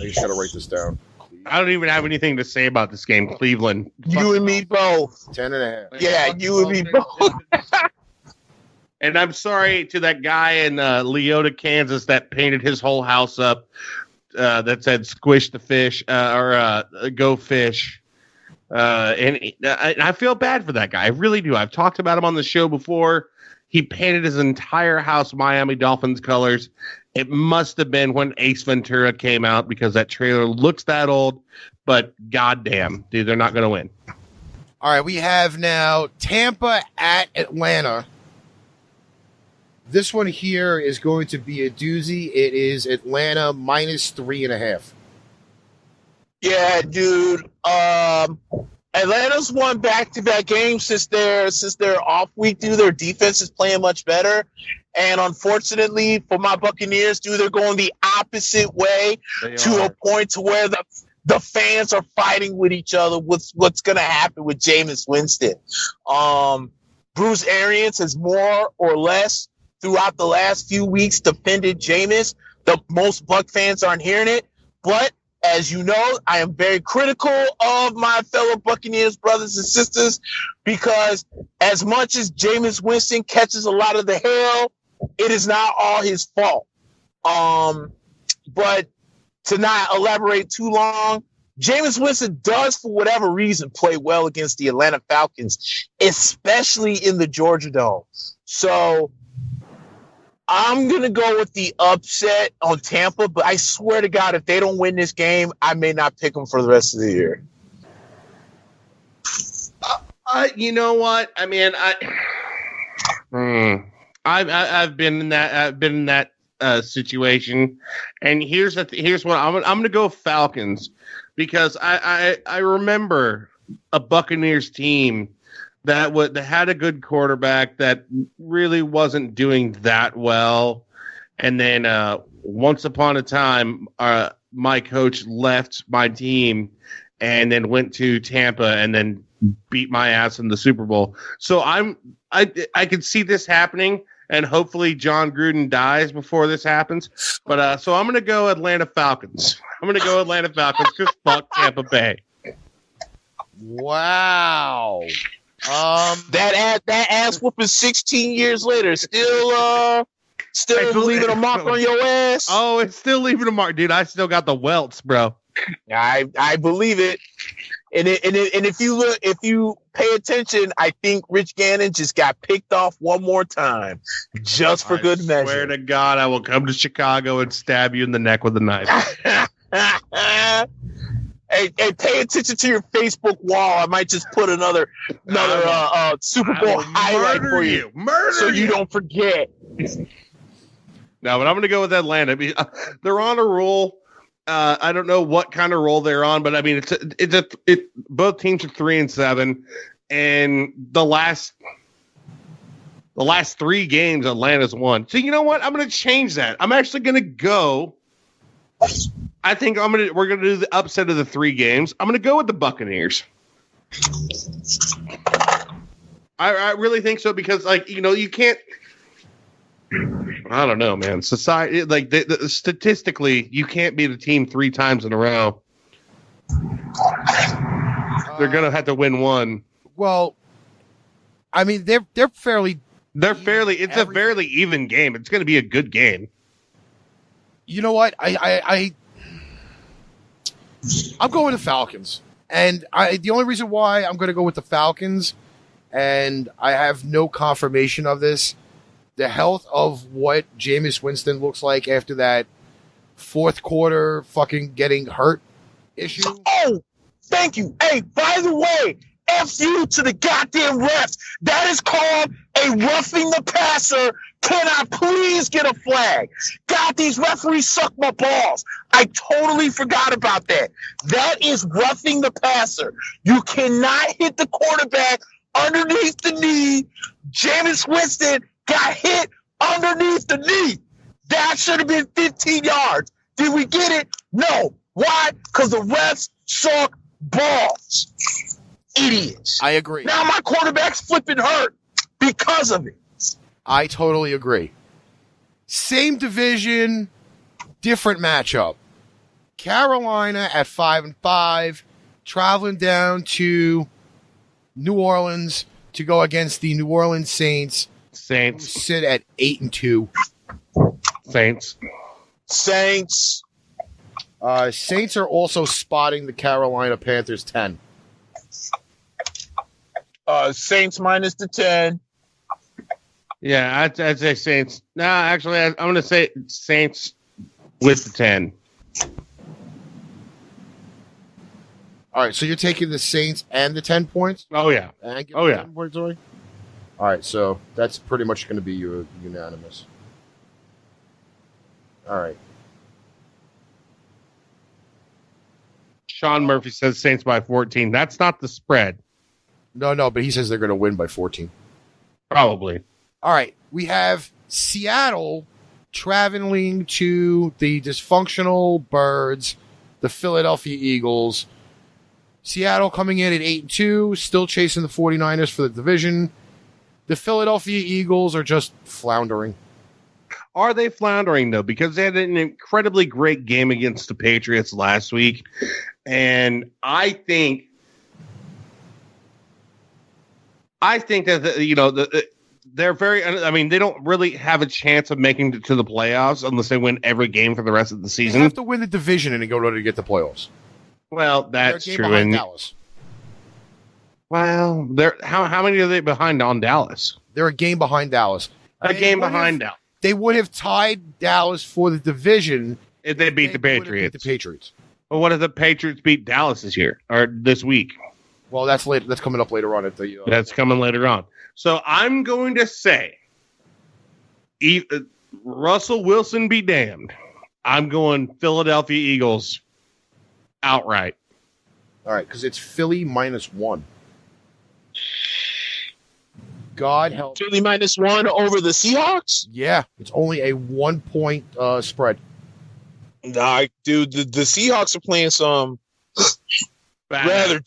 just gotta write this down. I don't even have anything to say about this game. Cleveland. You and me both. 10.5. Yeah, you and me both. And I'm sorry to that guy in Leota, Kansas that painted his whole house up that said "Squish the fish" or "Go fish." And I feel bad for that guy. I really do. I've talked about him on the show before. he painted his entire house Miami Dolphins colors. It must have been when Ace Ventura came out because that trailer looks that old. But goddamn, dude, they're not going to win. All right, we have now Tampa at Atlanta. This one here is going to be a doozy. It is Atlanta minus 3.5. Yeah, dude. Atlanta's won back-to-back games since their off week, dude. Their defense is playing much better. And unfortunately for my Buccaneers, dude, they're going the opposite way a point to where the fans are fighting with each other. What's going to happen with Jameis Winston? Bruce Arians has more or less throughout the last few weeks defended Jameis. The most Buck fans aren't hearing it, but as you know, I am very critical of my fellow Buccaneers brothers and sisters because as much as Jameis Winston catches a lot of the hell, it is not all his fault. But to not elaborate too long, Jameis Winston does, for whatever reason, play well against the Atlanta Falcons, especially in the Georgia Dome. So I'm going to go with the upset on Tampa, but I swear to God, if they don't win this game, I may not pick them for the rest of the year. You know what? I mean, I've been in that situation, and here's what I'm going to go Falcons because I remember a Buccaneers team that had a good quarterback that really wasn't doing that well. And then once upon a time, my coach left my team and then went to Tampa and then beat my ass in the Super Bowl. So I could see this happening, and hopefully John Gruden dies before this happens. But so I'm going to go Atlanta Falcons. Because fuck Tampa Bay. Wow. That ass whooping 16 years later still leaving a mark on your ass. Oh, it's still leaving a mark, dude. I still got the welts, bro. I believe it. And if you pay attention, I think Rich Gannon just got picked off one more time, just for good measure. I swear to God, I will come to Chicago and stab you in the neck with a knife. Hey, pay attention to your Facebook wall. I might just put another Super Bowl highlight for you. So you don't forget. No, but I'm going to go with Atlanta. They're on a roll. I don't know what kind of roll they're on, but I mean, both teams are 3-7, and the last 3 games Atlanta's won. So you know what? I'm going to change that. I'm actually going to go. I think we're gonna do the upset of the 3 games. I'm gonna go with the Buccaneers. I really think so because, like, you know, you can't. I don't know, man. Society, like, statistically, you can't beat a team 3 times in a row. They're gonna have to win one. Well, I mean, they're fairly. It's a fairly even game. It's gonna be a good game. You know what? I'm going with the Falcons. And the only reason why I'm going to go with the Falcons, and I have no confirmation of this, the health of what Jameis Winston looks like after that fourth quarter fucking getting hurt issue. Oh, thank you. Hey, by the way, F you to the goddamn refs. That is called a roughing the passer. Can I please get a flag? God, these referees suck my balls. I totally forgot about that. That is roughing the passer. You cannot hit the quarterback underneath the knee. Jameis Winston got hit underneath the knee. That should have been 15 yards. Did we get it? No. Why? Because the refs suck balls. Idiots. I agree. Now my quarterback's flipping hurt because of it. I totally agree. Same division, different matchup. Carolina at 5-5, traveling down to New Orleans to go against the New Orleans Saints. Who sit at 8-2. Saints. Saints are also spotting the Carolina Panthers 10. Saints minus the 10. Yeah, I'd say Saints. No, actually, I'm going to say Saints with the 10. All right, so you're taking the Saints and the 10 points? Oh, yeah. And give Oh, the yeah. 10 points away? All right, so that's pretty much going to be unanimous. All right. Sean Murphy says Saints by 14. That's not the spread. No, but he says they're going to win by 14. Probably. All right, we have Seattle traveling to the dysfunctional Birds, the Philadelphia Eagles. Seattle coming in at 8-2, still chasing the 49ers for the division. The Philadelphia Eagles are just floundering. Are they floundering, though? Because they had an incredibly great game against the Patriots last week. And I think that, they're very, I mean, they don't really have a chance of making it to the playoffs unless they win every game for the rest of the They season. have to win the division and go to get the playoffs. Well, They're a that's game true. behind And Dallas. well, how many are they behind on Dallas? They're a game behind Dallas. A game behind Dallas. They would have tied Dallas for the division If they beat the would have Patriots. beat the Patriots. Well, what if the Patriots beat Dallas this year or this week? Well, that's late. That's coming up later on at the. That's coming later on. So I'm going to say, Russell Wilson be damned. I'm going Philadelphia Eagles outright. All right, because it's Philly -1. God help. Philly -1 over the Seahawks? Yeah, it's only a 1-point spread. Nah, dude, the Seahawks are playing some rather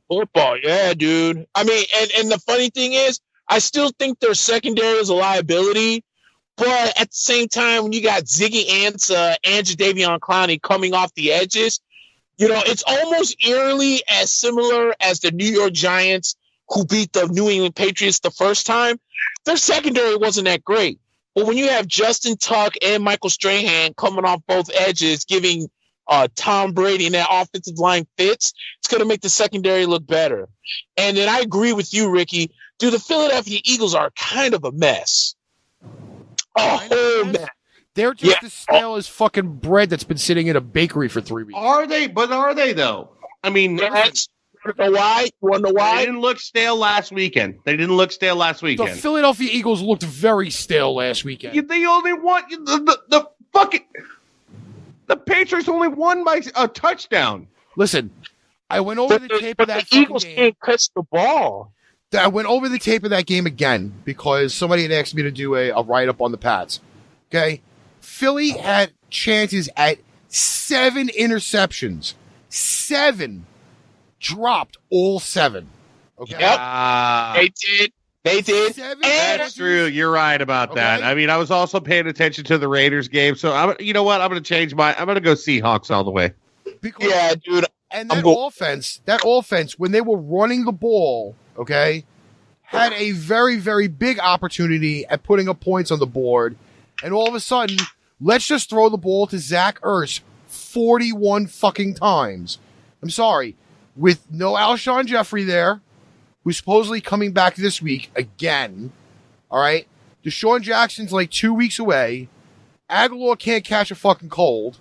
football. Yeah, dude. I mean, and the funny thing is, I still think their secondary is a liability, but at the same time, when you got Ziggy Ansah and Jadeveon Clowney coming off the edges, it's almost eerily as similar as the New York Giants who beat the New England Patriots the first time. Their secondary wasn't that great. But when you have Justin Tuck and Michael Strahan coming off both edges, giving Tom Brady and that offensive line fits, it's going to make the secondary look better. And then I agree with you, Ricky. Dude, the Philadelphia Eagles are kind of a mess. Oh, man. They're just as stale as fucking bread that's been sitting in a bakery for 3 weeks. Are they? But are they, though? I mean, You want to know why? You want to know they why? didn't look stale last weekend. The Philadelphia Eagles looked very stale last weekend. They only won the fucking. The Patriots only won by a touchdown. Listen, I went over the tape of that the Eagles game. can't catch the ball. I went over the tape of that game again because somebody had asked me to do a write-up on the Pats. Okay? Philly had chances at 7 interceptions. 7. Dropped all 7. Okay? Yep. They did. 7 That's true. You're right about that. Okay. I mean, I was also paying attention to the Raiders game. So, you know what? I'm going to change I'm going to go Seahawks all the way. Because, Yeah, dude. and that offense, when they were running the ball, okay, had a very, very big opportunity at putting up points on the board. And all of a sudden, let's just throw the ball to Zach Ertz 41 fucking times. I'm sorry. With no Alshon Jeffrey there, who's supposedly coming back this week again. All right? Deshaun Jackson's like 2 weeks away. Aguilar can't catch a fucking cold.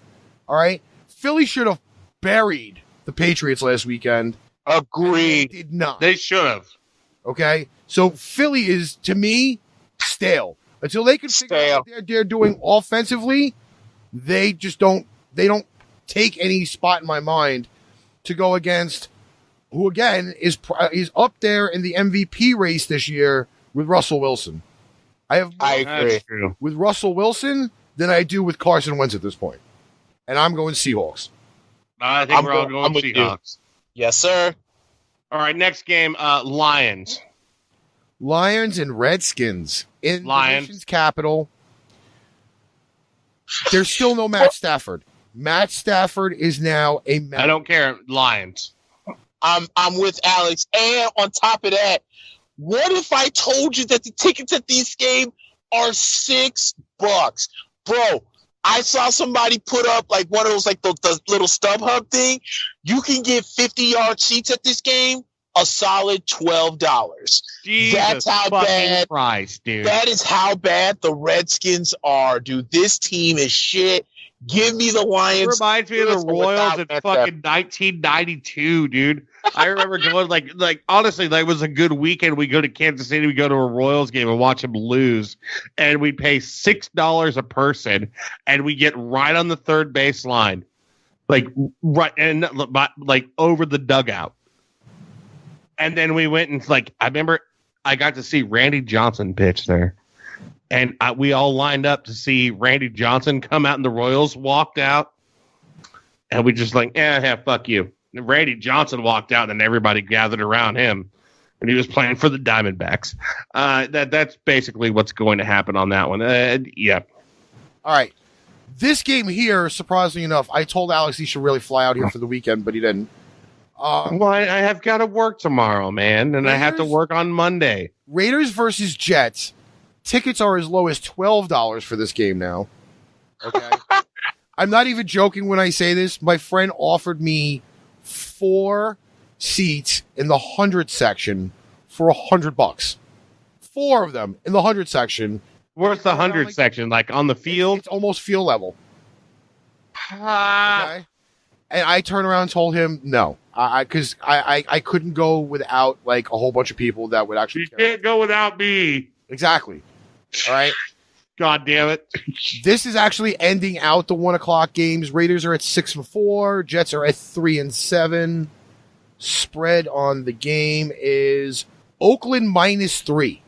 All right? Philly should have buried the Patriots last weekend. Agreed. They did not. They should have. Okay? So Philly is, to me, stale. Until they can figure out what they're doing offensively, they don't take any spot in my mind to go against who, again, is up there in the MVP race this year with Russell Wilson. I agree. That's true. with Russell Wilson than I do with Carson Wentz at this point. And I'm going Seahawks. I think I'm we're all go- going I'm with you. Seahawks. Yes, sir. All right, next game, Lions. Lions and Redskins in the Lions. nation's capital. There's still no Matt Stafford. Matt Stafford is now a I don't care. Lions. I'm with Alex. And on top of that, what if I told you that the tickets at this game are $6? Bro, I saw somebody put up like one of those, like the little StubHub thing. You can get 50-yard seats at this game a solid $12. Jesus That's how fucking bad. Christ, dude. That is how bad the Redskins are, dude. This team is shit. Give me the Lions. It reminds me of the Royals in fucking 1992, dude. I remember going like honestly, that was a good weekend. We go to Kansas City, we go to a Royals game and watch them lose, and we pay $6 a person, and we get right on the third baseline, like right and like over the dugout. And then we went and I remember I got to see Randy Johnson pitch there. And we all lined up to see Randy Johnson come out, and the Royals walked out. And we just fuck you. And Randy Johnson walked out, and everybody gathered around him. And he was playing for the Diamondbacks. That's basically what's going to happen on that one. Yeah. All right. This game here, surprisingly enough, I told Alex he should really fly out here for the weekend, but he didn't. Well, I have got to work tomorrow, man. And I have to work on Monday. Raiders versus Jets. Tickets are as low as $12 for this game now. Okay. I'm not even joking when I say this. My friend offered me 4 seats in the 100 section for $100. 4 of them in the 100 section. Where's the 100 section? Like on the field? It's almost field level. Okay. And I turned around and told him no. Because I couldn't go without like a whole bunch of people that would actually. You can't go without me. Exactly. All right. God damn it. This is actually ending out the 1:00 games. Raiders are at 6-4. Jets are at 3-7. Spread on the game is Oakland -3.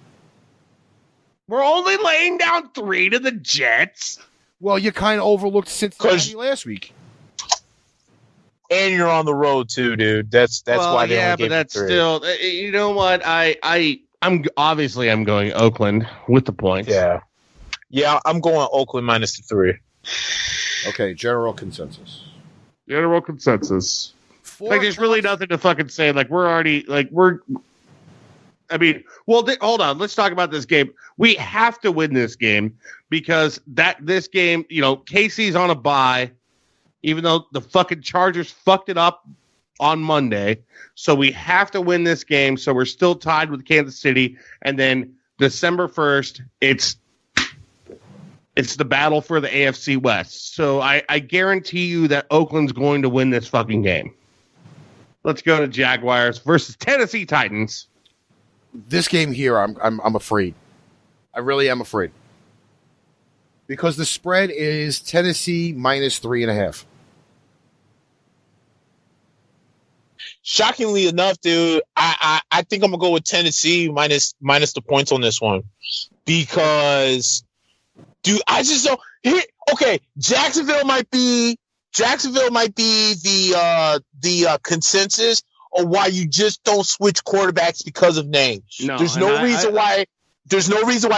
We're only laying down 3 to the Jets. Well, you kind of overlooked Cincinnati last week. And you're on the road too, dude. That's why they only gave but that's 3. still. You know what? I'm going Oakland with the points. Yeah, I'm going Oakland -3. Okay, general consensus. There's really nothing to fucking say. Hold on. Let's talk about this game. We have to win this game because this game, KC's on a bye, even though the fucking Chargers fucked it up on Monday. So we have to win this game. So we're still tied with Kansas City. And then December 1st, it's the battle for the AFC West. So I guarantee you that Oakland's going to win this fucking game. Let's go to Jaguars versus Tennessee Titans. This game here, I'm afraid. I really am afraid. Because the spread is Tennessee -3.5. Shockingly enough, dude, I think I'm gonna go with Tennessee minus the points on this one because, dude, I just don't. Okay, Jacksonville might be the consensus of why you just don't switch quarterbacks because of name. There's no reason why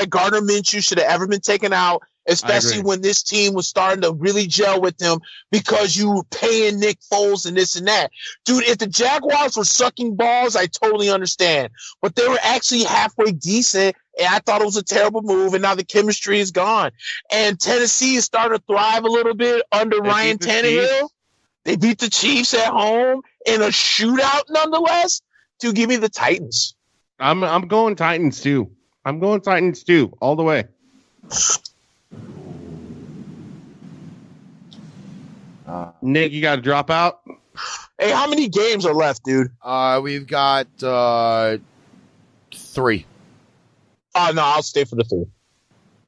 Gardner Minshew should have ever been taken out, especially when this team was starting to really gel with him because you were paying Nick Foles and this and that. Dude, if the Jaguars were sucking balls, I totally understand. But they were actually halfway decent, and I thought it was a terrible move, and now the chemistry is gone. And Tennessee is starting to thrive a little bit under Ryan Tannehill. They beat the Chiefs at home in a shootout nonetheless. Dude, give me the Titans. I'm going Titans too. All the way. Nick, you got to drop out? Hey, how many games are left, dude? We've got 3. No, I'll stay for the 3.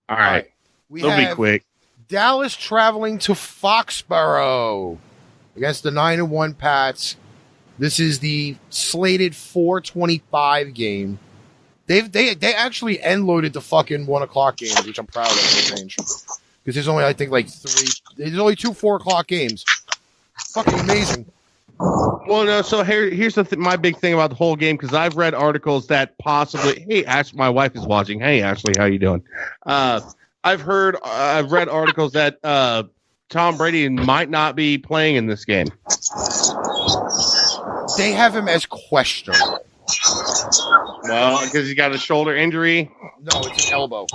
All right. It'll be quick. Dallas traveling to Foxborough against the 9-1 Pats. This is the slated 4:25 game. They actually end loaded the fucking 1:00 games, which I'm proud of for change. Because there's only, I think, like 3. There's only 2 4:00 games. Fucking amazing. Well, no. So here's my big thing about the whole game, because I've read articles that possibly. Hey, Ashley, my wife is watching. Hey, Ashley, how you doing? I've read articles that Tom Brady might not be playing in this game. They have him as questionable. Well, because he's got a shoulder injury. No, it's an elbow.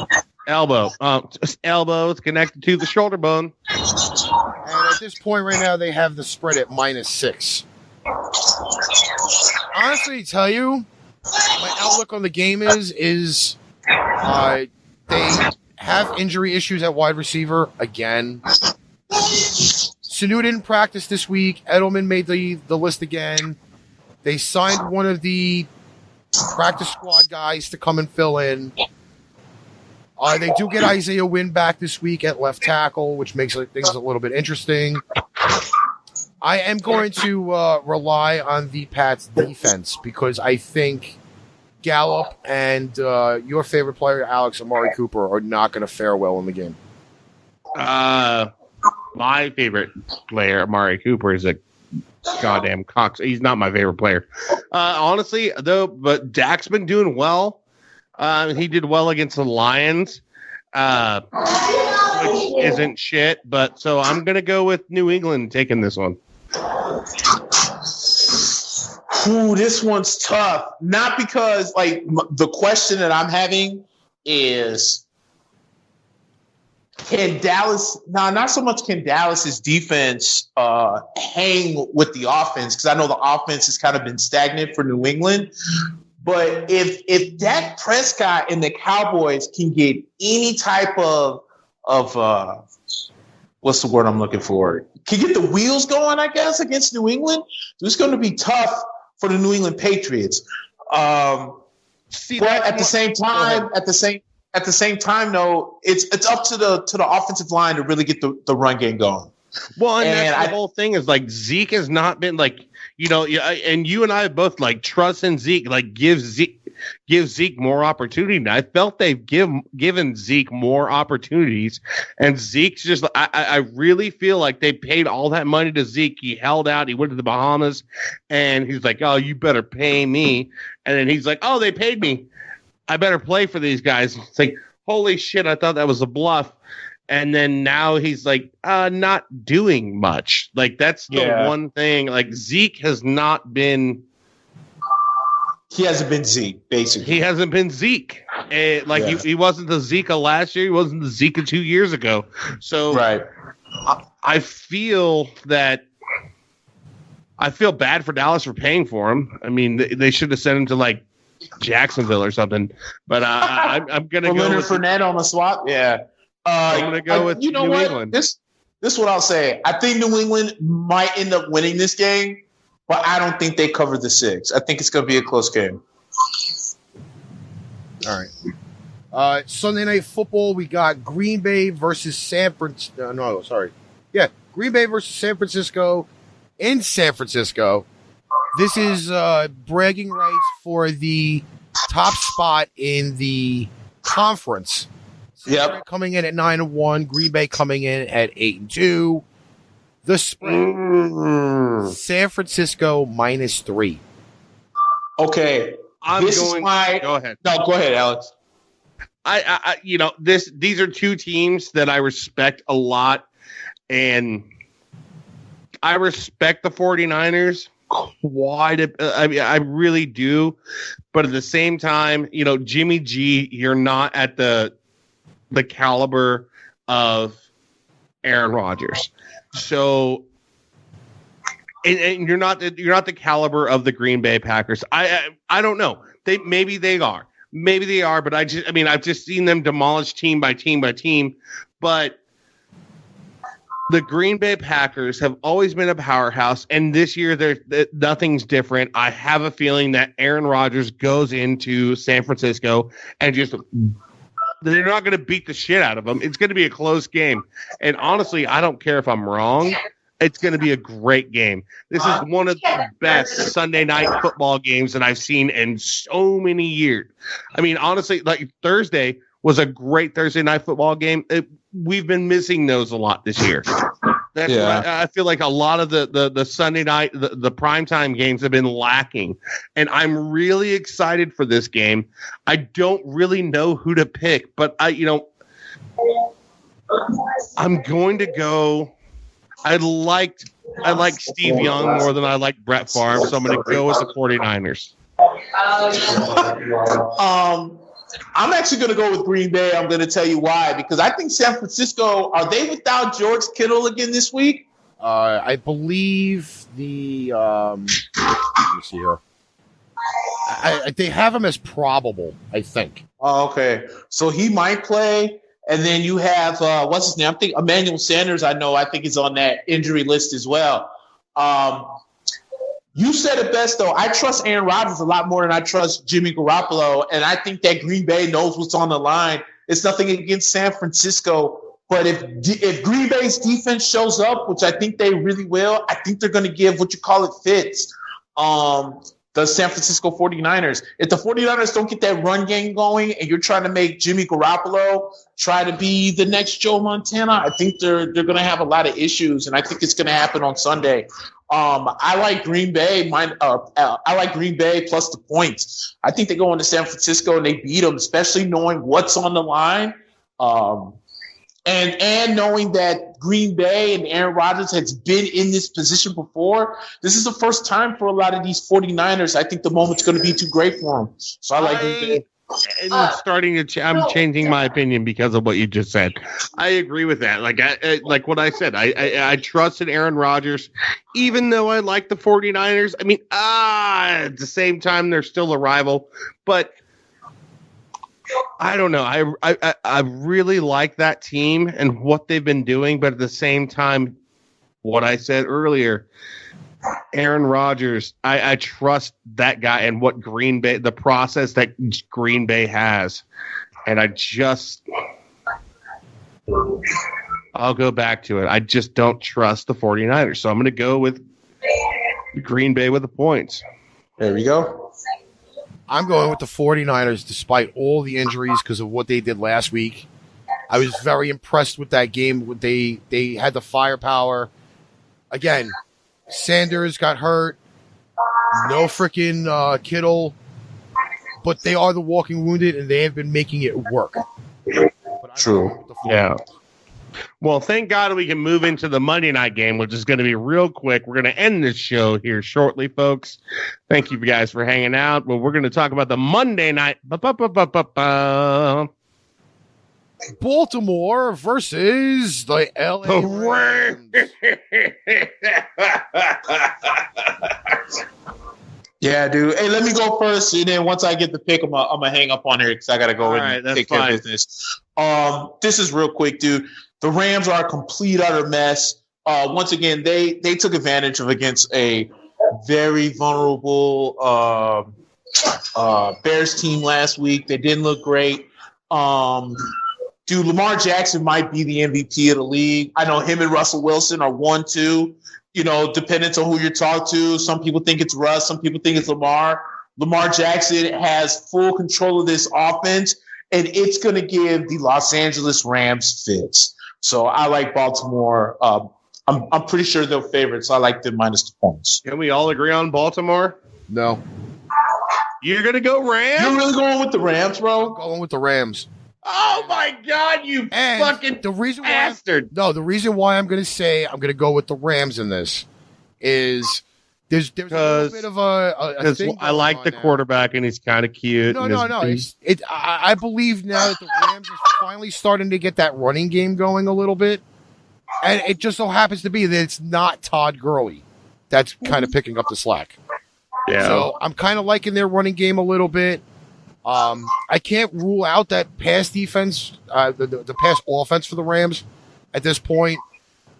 Elbow is connected to the shoulder bone. And at this point right now, they have the spread at -6. Honestly, to tell you, my outlook on the game is they have injury issues at wide receiver again. Sanu didn't practice this week. Edelman made the list again. They signed one of the practice squad guys to come and fill in. They do get Isaiah Wynn back this week at left tackle, which makes things a little bit interesting. I am going to rely on the Pats defense because I think Gallup and your favorite player, Alex, Amari Cooper, are not going to fare well in the game. My favorite player, Amari Cooper, is a goddamn Cox. He's not my favorite player. Honestly, though, but Dak's been doing well. He did well against the Lions, which isn't shit. But so I'm going to go with New England taking this one. Ooh, this one's tough. Not because, like, the question that I'm having is, can Dallas, not so much can Dallas's defense hang with the offense, because I know the offense has kind of been stagnant for New England. But if Dak Prescott and the Cowboys can get any type of what's the word I'm looking for? Can get the wheels going, I guess, against New England, it's going to be tough for the New England Patriots. But at the same time, though, it's up to the offensive line to really get the run game going. Well, and the whole thing is, like, Zeke has not been, like, you know, and you and I both, like, trust in Zeke, like, give Zeke more opportunity. And I felt they've given Zeke more opportunities, and Zeke's just, I really feel like they paid all that money to Zeke. He held out. He went to the Bahamas, and he's like, oh, you better pay me. And then he's like, oh, they paid me. I better play for these guys. It's like, holy shit, I thought that was a bluff. And then now he's like, not doing much. Like, that's the one thing. Like, Zeke has not been. He hasn't been Zeke, basically. He hasn't been Zeke. He wasn't the Zeke of last year. He wasn't the Zeke of 2 years ago. So right. I feel bad for Dallas for paying for him. I mean, they should have sent him to, like, Jacksonville or something. But I'm going to go Leonard with Fournette on the swap. Yeah. I'm going to go with New England. This is what I'll say. I think New England might end up winning this game, but I don't think they cover the 6. I think it's going to be a close game. All right. Sunday Night Football, we got Green Bay versus San Francisco. Green Bay versus San Francisco in San Francisco. This is bragging rights for the top spot in the conference. Yep. Coming in at 9-1, Green Bay coming in at 8-2. The spread, San Francisco -3. Okay, Go ahead. No, go ahead, Alex. I these are two teams that I respect a lot, and I respect the 49ers quite a bit. I mean, I really do, but at the same time, Jimmy G, you're not at the caliber of Aaron Rodgers. So, and you're not the caliber of the Green Bay Packers. I don't know. Maybe they are, but I've just seen them demolish team by team by team. But the Green Bay Packers have always been a powerhouse, and this year nothing's different. I have a feeling that Aaron Rodgers goes into San Francisco and just. They're not going to beat the shit out of them. It's going to be a close game. And honestly, I don't care if I'm wrong. It's going to be a great game. This is one of the best Sunday night football games that I've seen in so many years. I mean, honestly, like, Thursday was a great Thursday night football game. We've been missing those a lot this year. That's what I feel like a lot of the Sunday night, the primetime games have been lacking. And I'm really excited for this game. I don't really know who to pick, but I'm going to go. I like Steve Young more than I like Brett Favre, so I'm going to go with the 49ers. I'm actually going to go with Green Bay. I'm going to tell you why. Because I think San Francisco, are they without George Kittle again this week? I believe the let me see here. They have him as probable, I think. Oh, okay. So he might play. And then you have, what's his name? I think Emmanuel Sanders, I think is on that injury list as well. You said it best, though. I trust Aaron Rodgers a lot more than I trust Jimmy Garoppolo. And I think that Green Bay knows what's on the line. It's nothing against San Francisco. But if Green Bay's defense shows up, which I think they really will, I think they're going to give what you call it fits. The San Francisco 49ers. If the 49ers don't get that run game going and you're trying to make Jimmy Garoppolo try to be the next Joe Montana, I think they're going to have a lot of issues, and I think it's going to happen on Sunday. I like Green Bay. I like Green Bay plus the points. I think they go into San Francisco and they beat them, especially knowing what's on the line. And knowing that Green Bay and Aaron Rodgers has been in this position before, this is the first time for a lot of these 49ers. I think the moment's going to be too great for them. So I like Green Bay. And I'm changing my opinion because of what you just said. I agree with that. Like what I said, I trusted Aaron Rodgers, even though I like the 49ers. I mean, at the same time, they're still a rival, but I don't know. I really like that team and what they've been doing, but at the same time, what I said earlier, Aaron Rodgers, I trust that guy and what Green Bay, the process that Green Bay has. And I'll go back to it. I just don't trust the 49ers. So I'm going to go with Green Bay with the points. There we go. I'm going with the 49ers despite all the injuries because of what they did last week. I was very impressed with that game. They had the firepower. Again, Sanders got hurt. No freaking Kittle. But they are the walking wounded, and they have been making it work. True. Yeah. Well, thank God we can move into the Monday night game, which is going to be real quick. We're going to end this show here shortly, folks. Thank you guys for hanging out. Well, we're going to talk about the Monday night. Baltimore versus the LA Rams. Yeah, dude. Hey, let me go first, and then once I get the pick, I'm gonna hang up on here because I gotta go and take care of business. This is real quick, dude. The Rams are a complete utter mess. Once again, they took advantage of against a very vulnerable Bears team last week. They didn't look great. Dude, Lamar Jackson might be the MVP of the league. I know him and Russell Wilson are 1-2. You know, depending on who you talk to. Some people think it's Russ. Some people think it's Lamar. Lamar Jackson has full control of this offense, and it's going to give the Los Angeles Rams fits. So I like Baltimore. I'm pretty sure they're favorites. So I like them minus the points. Can we all agree on Baltimore? No. You're going to go Rams? You're really going with the Rams, bro? I'm going with the Rams. Oh, my God, you fucking the reason bastard. The reason why I'm going to say I'm going to go with the Rams in this is there's a little bit of a thing I like the quarterback, and he's kind of cute. No. I believe now that the Rams are finally starting to get that running game going a little bit, and it just so happens to be that it's not Todd Gurley that's kind of picking up the slack. Yeah. So I'm kind of liking their running game a little bit. I can't rule out that pass defense, the pass offense for the Rams at this point.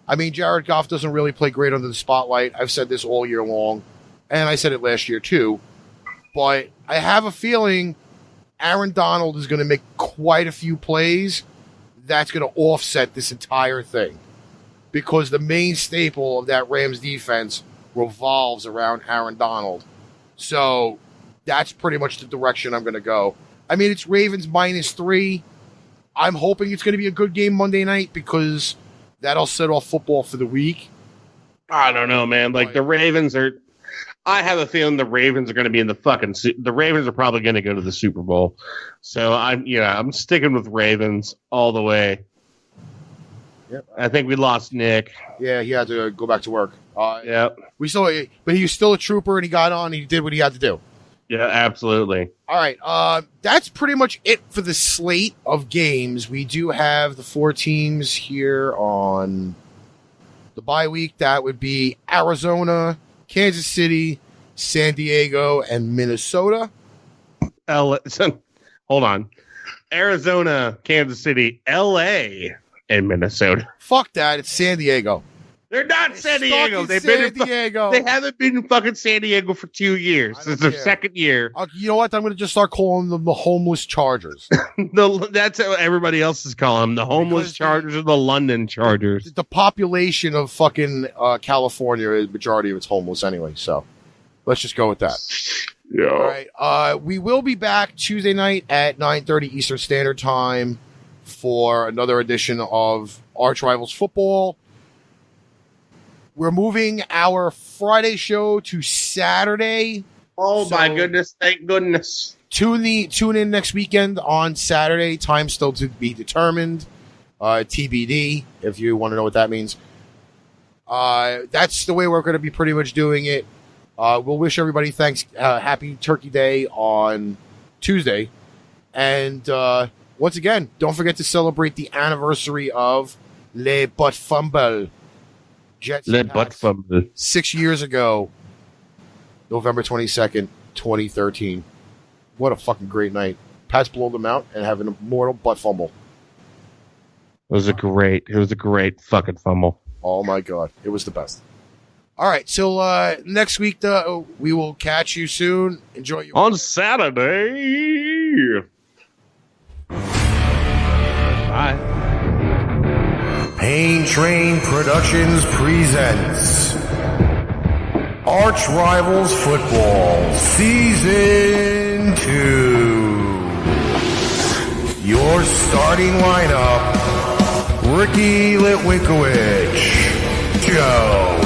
I mean, Jared Goff doesn't really play great under the spotlight. I've said this all year long, and I said it last year too. But I have a feeling Aaron Donald is going to make quite a few plays that's going to offset this entire thing because the main staple of that Rams defense revolves around Aaron Donald. So that's pretty much the direction I'm going to go. I mean, it's Ravens -3. I'm hoping it's going to be a good game Monday night because that'll set off football for the week. I don't know, man. Like, the Ravens are... I have a feeling the Ravens are going to be in the fucking... The Ravens are probably going to go to the Super Bowl. So, I'm sticking with Ravens all the way. Yep. I think we lost Nick. Yeah, he had to go back to work. Yep. But he was still a trooper, and he got on, and he did what he had to do. Yeah, absolutely. All right. That's pretty much it for the slate of games. We do have the 4 teams here on The bye week, that would be Arizona, Kansas City, San Diego, and Minnesota. Hold on. Arizona, Kansas City, LA, and Minnesota. Fuck that. It's San Diego. They're not San Diego. They've been in San Diego. They haven't been in fucking San Diego for 2 years. It's their second year. You know what? I'm going to just start calling them the homeless Chargers. That's what everybody else is calling them. The homeless Chargers or the London Chargers. The population of fucking California is majority of it's homeless anyway. So let's just go with that. Yeah. All right. We will be back Tuesday night at 9:30 Eastern Standard Time for another edition of ArchRivals Football. We're moving our Friday show to Saturday. Oh, my goodness. Thank goodness. Tune in next weekend on Saturday. Time still to be determined. TBD, if you want to know what that means. That's the way we're going to be pretty much doing it. We'll wish everybody happy Turkey Day on Tuesday. And once again, don't forget to celebrate the anniversary of Les BUTTFUMBLE. Jets Les BUTTFUMBLE. 6 years ago, November 22nd, 2013. What a fucking great night. Pats blow them out and have an immortal butt fumble. It was a great fucking fumble. Oh my God. It was the best. All right. So next week, we will catch you soon. Enjoy your on Saturday. Bye. Pain Train Productions presents ArchRivals Football Season 2. Your starting lineup: Ricky Litwinkowicz, Joe